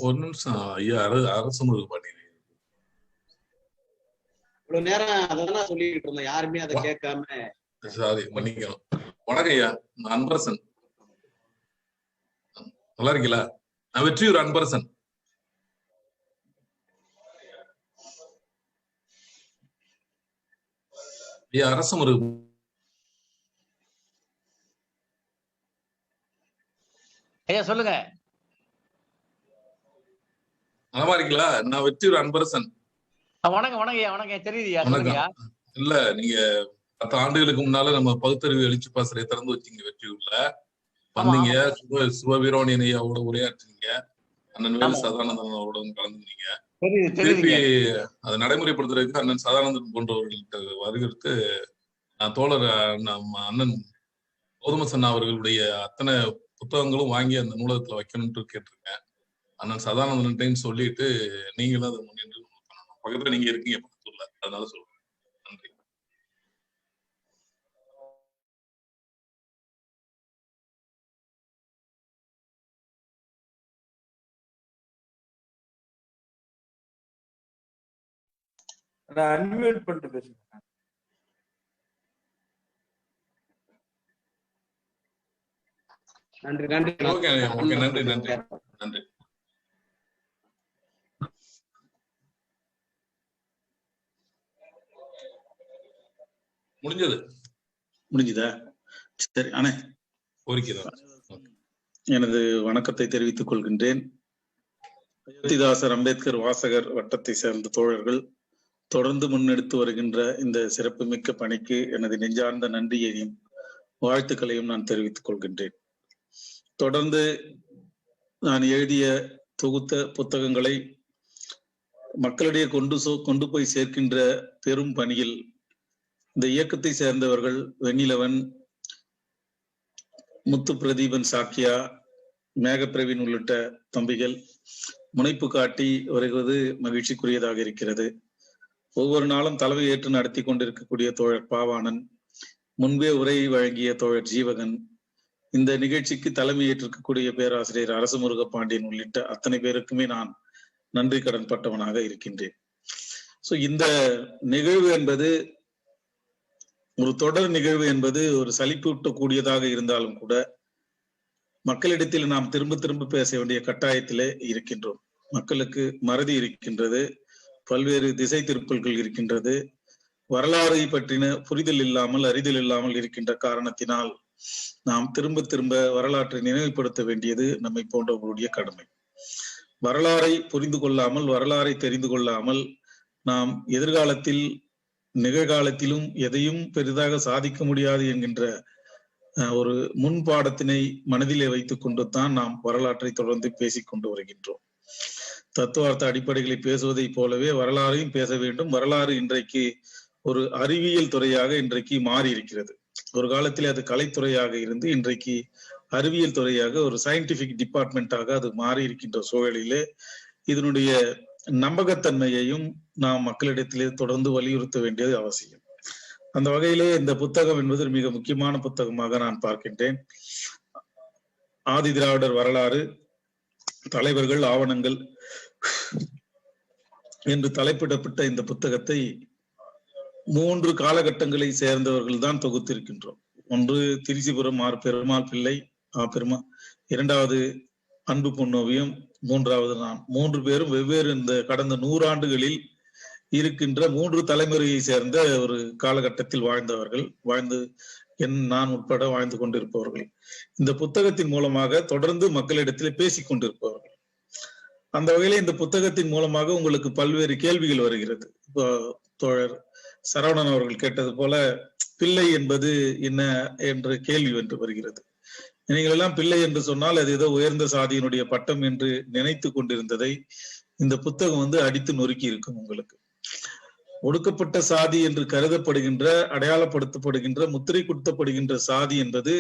ஒரு நிமிஷம் ஐயா, அரசு இவ்வளவு நேரம் அதான் சொல்லிட்டு இருந்தோம், யாருமே அதை கேட்காம. சாரி, மன்னிக்கணும். வணக்கம் ஐயா, நான் அன்பரசன். நல்லா இருக்கீங்களா? நான் வெற்றியூர் அன்பரசன். ஐயா, அரசு முறை ஐயா சொல்லுங்க. நலமா இருக்கீங்களா? நான் வெற்றியூர் அன்பரசன். வணக்கம் வணக்கம் ஐயா. வணக்கம், தெரியுதுயா. இல்ல, நீங்க 10 ஆண்டுகளுக்கு முன்னால நம்ம பகுத்தறிவு எழுச்சி பாசறை திறந்து வச்சீங்க வெற்றியூர்ல. வந்தீங்க, சுபவீரோனியன் ஐயாவோட உரையாற்றுனீங்க, அண்ணன் வேலு சதானந்தன் அவரோட கலந்துனீங்க. திருப்பி அதை நடைமுறைப்படுத்துறதுக்கு அண்ணன் சதானந்தன் போன்றவர்கள்ட்ட வருகிறது. நான் தோழர் அண்ணன் கௌதம சன்னா அவர்களுடைய அத்தனை புத்தகங்களும் வாங்கி அந்த நூலகத்துல வைக்கணும்னு கேட்டிருக்கேன். அண்ணன் சதானந்தன் சொல்லிட்டு நீங்களும் அதை முன்னின்று பண்ணணும். பக்கத்துல நீங்க இருக்கீங்க பக்கத்துல, அதனால சொல்றேன். நன்றி. நான் அன்மியூட் பண்ணிட்டு பேசுறேன். நன்றி நன்றி. ஓகே, நன்றி நன்றி நன்றி. முடிஞ்சதா? சரி அண்ணே, எனது வணக்கத்தை தெரிவித்துக் கொள்கின்றேன். அயோத்திதாசர் அம்பேத்கர் வாசகர் வட்டத்தை சேர்ந்த தோழர்கள் தொடர்ந்து முன்னெடுத்து வருகின்ற இந்த சிறப்புமிக்க பணிக்கு எனது நெஞ்சார்ந்த நன்றியையும் வாழ்த்துக்களையும் நான் தெரிவித்துக் கொள்கின்றேன். தொடர்ந்து நான் எழுதிய தொகுத்த புத்தகங்களை மக்களிடையே கொண்டு போய் சேர்க்கின்ற பெரும் பணியில் இந்த இயக்கத்தை சேர்ந்தவர்கள் வெண்ணிலவன், முத்து பிரதீபன், சாக்கியா, மேகப்பிரவீன் உள்ளிட்ட தம்பிகள் முனைப்பு காட்டி வருவது மகிழ்ச்சிக்குரியதாக இருக்கிறது. ஒவ்வொரு நாளும் தலைமை ஏற்று நடத்தி கொண்டிருக்கக்கூடிய தோழர் பாவாணன், முன்பே உரை வழங்கிய தோழர் ஜீவகன், இந்த நிகழ்ச்சிக்கு தலைமை ஏற்றிருக்கக்கூடிய பேராசிரியர் அரசமுருக பாண்டியன் உள்ளிட்ட அத்தனை பேருக்குமே நான் நன்றி கடன் பட்டவனாக இருக்கின்றேன். இந்த நிகழ்வு என்பது ஒரு தொடர் நிகழ்வு என்பது ஒரு சலிப்பூட்டக்கூடியதாக இருந்தாலும் கூட மக்களிடத்தில் நாம் திரும்ப திரும்ப பேச வேண்டிய கட்டாயத்திலே இருக்கின்றோம். மக்களுக்கு மறதி இருக்கின்றது, பல்வேறு திசை திருப்பல்கள் இருக்கின்றது, வரலாறை பற்றின புரிதல் இல்லாமல் அறிதல் இல்லாமல் இருக்கின்ற காரணத்தினால் நாம் திரும்ப திரும்ப வரலாற்றை நினைவுபடுத்த வேண்டியது நம்மை போன்றவர்களுடைய கடமை. வரலாறை புரிந்து கொள்ளாமல், வரலாறை தெரிந்து கொள்ளாமல் நாம் எதிர்காலத்தில் நிகழ்காலத்திலும் எதையும் பெரிதாக சாதிக்க முடியாது என்கின்ற ஒரு முன்பாடத்தினை மனதிலே வைத்துக் கொண்டு தான் நாம் வரலாற்றை தொடர்ந்து பேசிக் கொண்டு வருகின்றோம். தத்துவார்த்த அடிப்படைகளை பேசுவதை போலவே வரலாறையும் பேச வேண்டும். வரலாறு இன்றைக்கு ஒரு அறிவியல் துறையாக இன்றைக்கு மாறி இருக்கிறது. ஒரு காலத்தில் அது கலைத்துறையாக இருந்து இன்றைக்கு அறிவியல் துறையாக ஒரு சயின்டிபிக் டிபார்ட்மெண்டாக அது மாறி இருக்கின்ற சூழலிலே இதனுடைய நம்பகத்தன்மையையும் நாம் மக்களிடத்திலே தொடர்ந்து வலியுறுத்த வேண்டியது அவசியம். அந்த வகையிலே இந்த புத்தகம் என்பது மிக முக்கியமான புத்தகமாக நான் பார்க்கின்றேன். ஆதி திராவிடர் வரலாறு, தலைவர்கள், ஆவணங்கள் என்று தலைப்பிடப்பட்ட இந்த புத்தகத்தை 3 காலகட்டங்களை சேர்ந்தவர்கள் தான் தொகுத்திருக்கின்றோம். ஒன்று திருச்சிபுரம் ஆர் பெருமாள் பிள்ளை, இரண்டாவது அன்பு பொன்னோவியம், மூன்றாவது நான். 3 பேரும் வெவ்வேறு இந்த கடந்த 100 ஆண்டுகளில் இருக்கின்ற 3 தலைமுறையை சேர்ந்த ஒரு காலகட்டத்தில் வாழ்ந்தவர்கள், நான் உட்பட வாழ்ந்து கொண்டிருப்பவர்கள். இந்த புத்தகத்தின் மூலமாக தொடர்ந்து மக்களிடத்தில் பேசிக் கொண்டிருப்பவர்கள். அந்த வகையில இந்த புத்தகத்தின் மூலமாக உங்களுக்கு பல்வேறு கேள்விகள் வருகிறது. இப்போ தோழர் சரவணன் அவர்கள் கேட்டது போல பிள்ளை என்பது என்ன என்ற கேள்வி என்று வருகிறது. நீங்கள் எல்லாம் பிள்ளை என்று சொன்னால் அது ஏதோ உயர்ந்த சாதியினுடைய பட்டம் என்று நினைத்து கொண்டிருந்ததை இந்த புத்தகம் அடித்து நொறுக்கி இருக்கும். உங்களுக்கு ஒடுக்கப்பட்ட சாதி என்று கருதப்படுகின்ற, அடையாளப்படுத்தப்படுகின்ற, முத்திரை குடுத்தப்படுகின்ற சாதி என்பது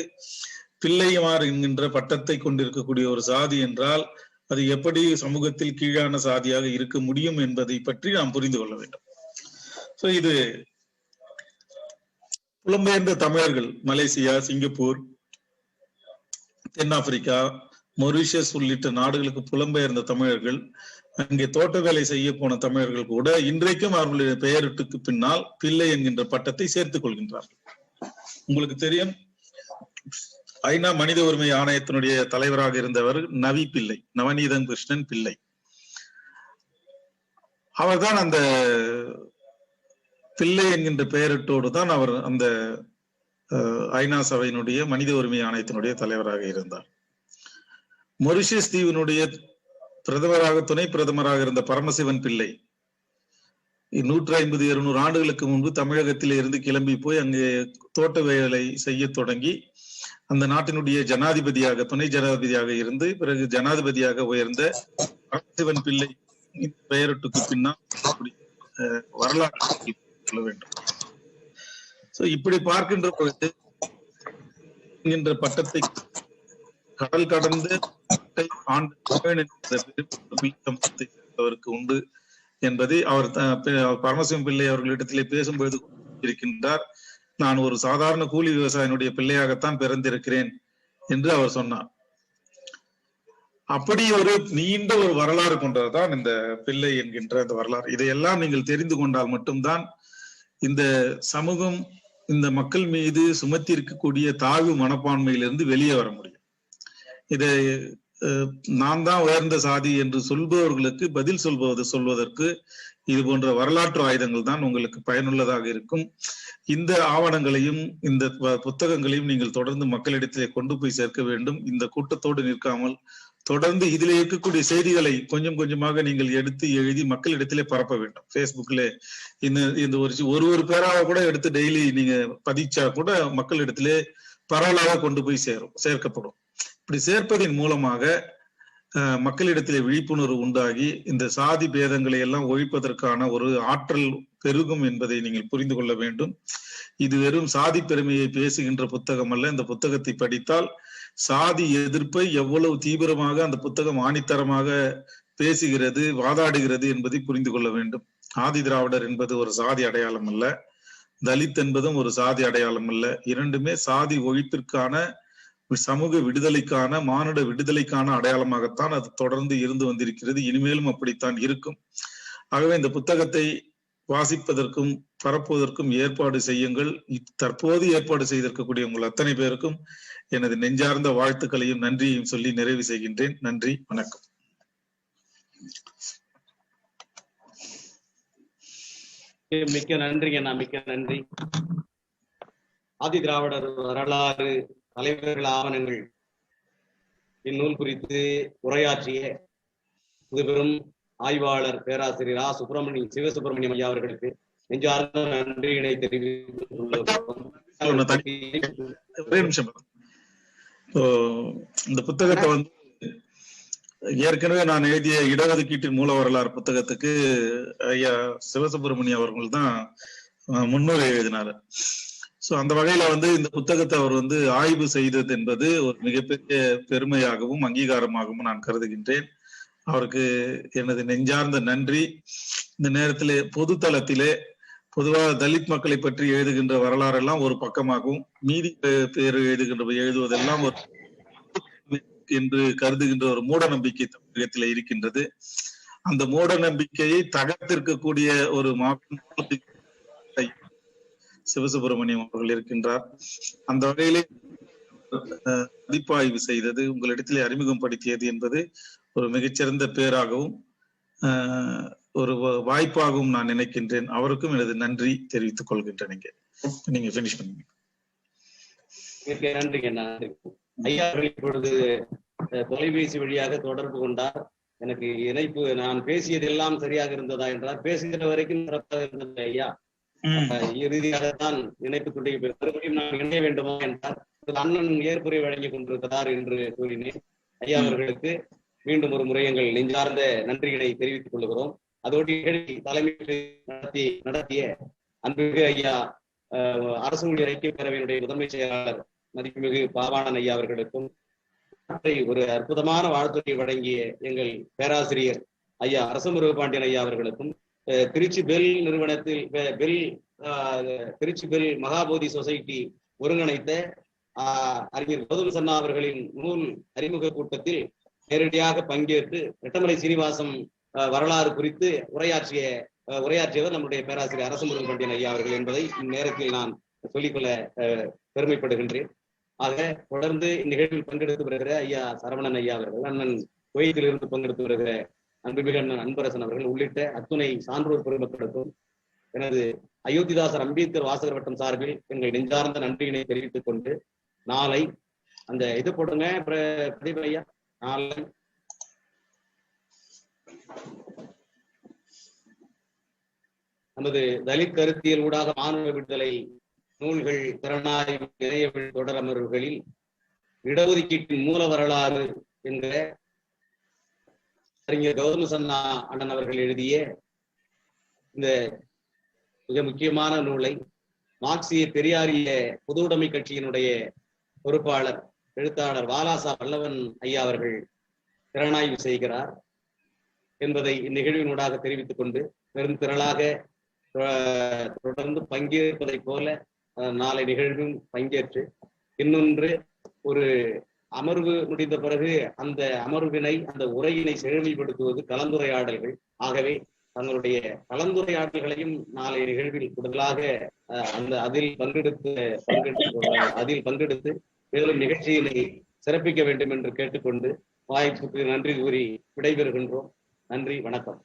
பிள்ளைமார் என்கின்ற பட்டத்தை கொண்டிருக்கக்கூடிய ஒரு சாதி என்றால் அது எப்படி சமூகத்தில் கீழான சாதியாக இருக்க முடியும் என்பதை பற்றி நாம் புரிந்து கொள்ள வேண்டும். இது புலம்பெயர்ந்த தமிழர்கள், மலேசியா, சிங்கப்பூர், தென்னாப்பிரிக்கா, மொரீஷியஸ் உள்ளிட்ட நாடுகளுக்கு புலம்பெயர்ந்த தமிழர்கள், அங்கே தோட்ட வேலை செய்ய போன தமிழர்கள் கூட இன்றைக்கும் அவர்களுடைய பெயரிட்டுக்கு பின்னால் பிள்ளை என்கின்ற பட்டத்தை சேர்த்துக் கொள்கின்றார்கள். உங்களுக்கு தெரியும், ஐநா மனித உரிமை ஆணையத்தினுடைய தலைவராக இருந்தவர் நவி பிள்ளை, நவநீதன் கிருஷ்ணன் பிள்ளை. அவர்தான் அந்த பிள்ளை என்கின்ற பெயரிட்டோடு தான் அவர் அந்த ஐநா சபையினுடைய மனித உரிமை ஆணையத்தினுடைய தலைவராக இருந்தார். மொரிஷியஸ் தீவினுடைய பிரதமராக, துணை பிரதமராக இருந்த பரமசிவன் பிள்ளை 150-200 ஆண்டுகளுக்கு முன்பு தமிழகத்திலே இருந்து கிளம்பி போய் அங்கே தோட்ட வேலை செய்ய தொடங்கி அந்த நாட்டினுடைய ஜனாதிபதியாக, துணை ஜனாதிபதியாக இருந்து பிறகு ஜனாதிபதியாக உயர்ந்த பரமசிவன் பிள்ளை பெயரிட்டுக்கு பின்னால் வரலாற்று சொல்ல வேண்டும். இப்படி பார்க்கின்ற பொழுது என்கின்ற பட்டத்தை கடல் கடந்து அவருக்கு உண்டு என்பதை அவர் பரமசிவம் பிள்ளை அவர்களிடத்திலே பேசும்பொழுது இருக்கின்றார். நான் ஒரு சாதாரண கூலி விவசாயினுடைய பிள்ளையாகத்தான் பிறந்திருக்கிறேன் என்று அவர் சொன்னார். அப்படி ஒரு நீண்ட ஒரு வரலாறு கொண்டதுதான் இந்த பிள்ளை என்கின்ற அந்த வரலாறு. இதையெல்லாம் நீங்கள் தெரிந்து கொண்டால் மட்டும்தான் இந்த சமூகம் இந்த மக்கள் மீது சுமத்தி இருக்கக்கூடிய தாழ்வு மனப்பான்மையிலிருந்து வெளியே வர முடியும். இதை நான் தான் உயர்ந்த சாதி என்று சொல்பவர்களுக்கு பதில் சொல்வதற்கு இது போன்ற வரலாற்று ஆயுதங்கள் தான் உங்களுக்கு பயனுள்ளதாக இருக்கும். இந்த ஆவணங்களையும் இந்த புத்தகங்களையும் நீங்கள் தொடர்ந்து மக்களிடத்திலே கொண்டு போய் சேர்க்க வேண்டும். இந்த கூட்டத்தோடு நிற்காமல் தொடர்ந்து இதில் இருக்கக்கூடிய செய்திகளை கொஞ்சம் கொஞ்சமாக நீங்கள் எடுத்து எழுதி மக்களிடத்திலே பரப்ப வேண்டும். Facebookல இந்த ஒரு பேராக கூட எடுத்து டெய்லி நீங்க பதிச்சா கூட மக்களிடத்திலே பரவலாக கொண்டு போய் சேர்க்கப்படும். இப்படி சேர்ப்பதின் மூலமாக மக்களிடத்திலே விழிப்புணர்வு உண்டாகி இந்த சாதி பேதங்களை எல்லாம் ஒழிப்பதற்கான ஒரு ஆற்றல் பெருகும் என்பதை நீங்கள் புரிந்து கொள்ள வேண்டும். இது வெறும் சாதி பெருமையை பேசுகின்ற புத்தகம் அல்ல. இந்த புத்தகத்தை படித்தால் சாதி எதிர்ப்பை எவ்வளவு தீவிரமாக அந்த புத்தகம் ஆணித்தரமாக பேசுகிறது, வாதாடுகிறது என்பதை புரிந்து கொள்ள வேண்டும். ஆதி திராவிடர் என்பது ஒரு சாதி அடையாளம் அல்ல, தலித் என்பதும் ஒரு சாதி அடையாளம் அல்ல. இரண்டுமே சாதி ஒழிப்பிற்கான, சமூக விடுதலைக்கான, மானுட விடுதலைக்கான அடையாளமாகத்தான் அது தொடர்ந்து இருந்து வந்திருக்கிறது. இனிமேலும் அப்படித்தான் இருக்கும். ஆகவே இந்த புத்தகத்தை வாசிப்பதற்கும் பரப்புவதற்கும் ஏற்பாடு செய்யுங்கள். தற்போது ஏற்பாடு செய்திருக்கக்கூடிய உங்கள் அத்தனை பேருக்கும் எனது நெஞ்சார்ந்த வாழ்த்துக்களையும் நன்றியையும் சொல்லி நிறைவு செய்கின்றேன். நன்றி, வணக்கம். மிக்க நன்றிங்க அண்ணா, மிக்க நன்றி. ஆதி திராவிடர் வரலாறு தலைவர்கள் ஆவணங்கள் இந்நூல் குறித்து உரையாற்றிய முதுபெரும் ஆய்வாளர் பேராசிரியர் சிவசுப்பிரமணியம் ஐயா அவர்களுக்கு நெஞ்சார்ந்த நன்றியினை தெரிவித்துள்ளோம். இந்த புத்தகத்தை ஏற்கனவே நான் எழுதிய இடஒதுக்கீட்டின் மூல வரலாறு புத்தகத்துக்கு ஐயா சிவசுப்பிரமணியம் அவர்கள் தான் முன்னுரை எழுதினார். அந்த வகையில இந்த புத்தகத்தை அவர் ஆய்வு செய்தது என்பது ஒரு மிகப்பெரிய பெருமையாகவும் அங்கீகாரமாகவும் நான் கருதுகின்றேன். அவருக்கு எனது நெஞ்சார்ந்த நன்றி. இந்த நேரத்திலே பொது தளத்திலே பொதுவாக தலித் மக்களை பற்றி எழுதுகின்ற வரலாறு எல்லாம் ஒரு பக்கமாகவும், மீதி பேர் எழுதுவதெல்லாம் ஒரு என்று கருதுகின்ற ஒரு மூட நம்பிக்கை தமிழகத்தில் இருக்கின்றது. அந்த மூட நம்பிக்கையை தகர்த்திருக்கக்கூடிய ஒரு சிவசுப்பிரமணியம் அவர்கள் இருக்கின்றார். அந்த வகையிலே மதிப்பாய்வு செய்தது, உங்களிடத்திலே அறிமுகப்படுத்தியது என்பது ஒரு மிகச்சிறந்த பேராகவும் ஒரு வாய்ப்பாகவும் நான் நினைக்கின்றேன். அவருக்கும் எனது நன்றி தெரிவித்துக் கொள்கின்றேன். நீங்க பினிஷ் பண்ணுங்க. நன்றிங்க. ஐயா இப்பொழுது தொலைபேசி வழியாக தொடர்பு கொண்டார். எனக்கு இணைப்பு, நான் பேசியதெல்லாம் சரியாக இருந்ததா என்றார். பேசுகிற வரைக்கும் சிறப்பாக இருந்தது ஐயா. இறுதியாகத்தான் இணைப்பு துண்டிய மறுபடியும் நான் இணைய வேண்டுமா என்றார். அண்ணன் ஏற்புரை வழங்கி கொண்டிருக்கிறார் என்று கூறினேன். ஐயா அவர்களுக்கு மீண்டும் ஒரு முறை எங்கள் நெஞ்சார்ந்த நன்றிகளை தெரிவித்துக் கொள்கிறோம். அதோடு தலைமை நடத்திய அன்புமிகு ஐயா அரசு ஊழியர் ஐக்கிய பேரவையினுடைய முதன்மை செயலாளர் மதிப்புமிகு பாவாணன் ஐயா அவர்களுக்கும் ஒரு அற்புதமான வாழ்த்துறை வழங்கிய எங்கள் பேராசிரியர் ஐயா அரசமுருக பாண்டியன் ஐயா அவர்களுக்கும், திருச்சி பெல் நிறுவனத்தில் திருச்சி பெல் மகாபோதி சொசைட்டி ஒருங்கிணைத்த அறிஞர் கௌதம் சன்னா அவர்களின் நூல் அறிமுக கூட்டத்தில் நேரடியாக பங்கேற்று ரெட்டமலை சீனிவாசம் வரலாறு குறித்து உரையாற்றியவர் நம்முடைய பேராசிரியர் அரசமுருக பாண்டியன் ஐயா அவர்கள் என்பதை இந்நேரத்தில் நான் சொல்லிக்கொள்ள பெருமைப்படுகின்றேன். ஆக தொடர்ந்து இந்நிகழ்வில் பங்கெடுத்து வருகிற ஐயா சரவணன் ஐயா அவர்கள், அண்ணன் கோயத்திலிருந்து பங்கெடுத்து வருகிற அன்புமிகு அண்ணன் அன்பரசன் அவர்கள் உள்ளிட்ட அத்துணை சான்றோர் பெருமக்களுக்கும் எனது அயோத்திதாசர் அம்பேத்கர் வாசகர் வட்டம் சார்பில் எங்கள் நெஞ்சார்ந்த நன்றியினை தெரிவித்துக் கொண்டு, நாளை அந்த இது போடுங்க பிரதீப் ஐயா, நாளை நமது தலித் கருத்தியல் ஊடாக மாணவ விடுதலை நூல்கள் திறனாய்வு இணைய தொடர் அமர்வுகளில் இடஒதுக்கீட்டின் மூல வரலாறு என்கிற அறிஞர் கௌதம சன்னா அண்ணன் அவர்கள் எழுதிய இந்த மிக முக்கியமான நூலை மார்க்சிய பெரியாரிய பொது உடைமை கட்சியினுடைய பொறுப்பாளர் எழுத்தாளர் வாலாசா வல்லவன் ஐயா அவர்கள் திறனாய்வு செய்கிறார் என்பதை இந்நிகழ்வினூடாக தெரிவித்துக் கொண்டு, பெரும் திரளாக தொடர்ந்து பங்கேற்பதை போல நாளை நிகழ்வும் பங்கேற்று இன்னொன்று ஒரு அமர்வு முடிந்த பிறகு அந்த அமர்வினை, அந்த உரையினை செழுமைப்படுத்துவது கலந்துரையாடல்கள். ஆகவே தங்களுடைய கலந்துரையாடல்களையும் நாளை நிகழ்வில் கூடுதலாக அதில் பங்கெடுத்து மேலும் நிகழ்ச்சியினை சிறப்பிக்க வேண்டும் என்று கேட்டுக்கொண்டு வாய்ப்புக்கு நன்றி கூறி விடைபெறுகின்றோம். நன்றி, வணக்கம்.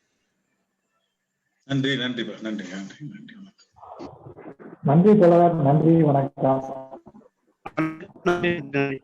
நன்றி நன்றி நன்றி நன்றி நன்றி நன்றி தோழர், நன்றி, வணக்கம். நன்றி.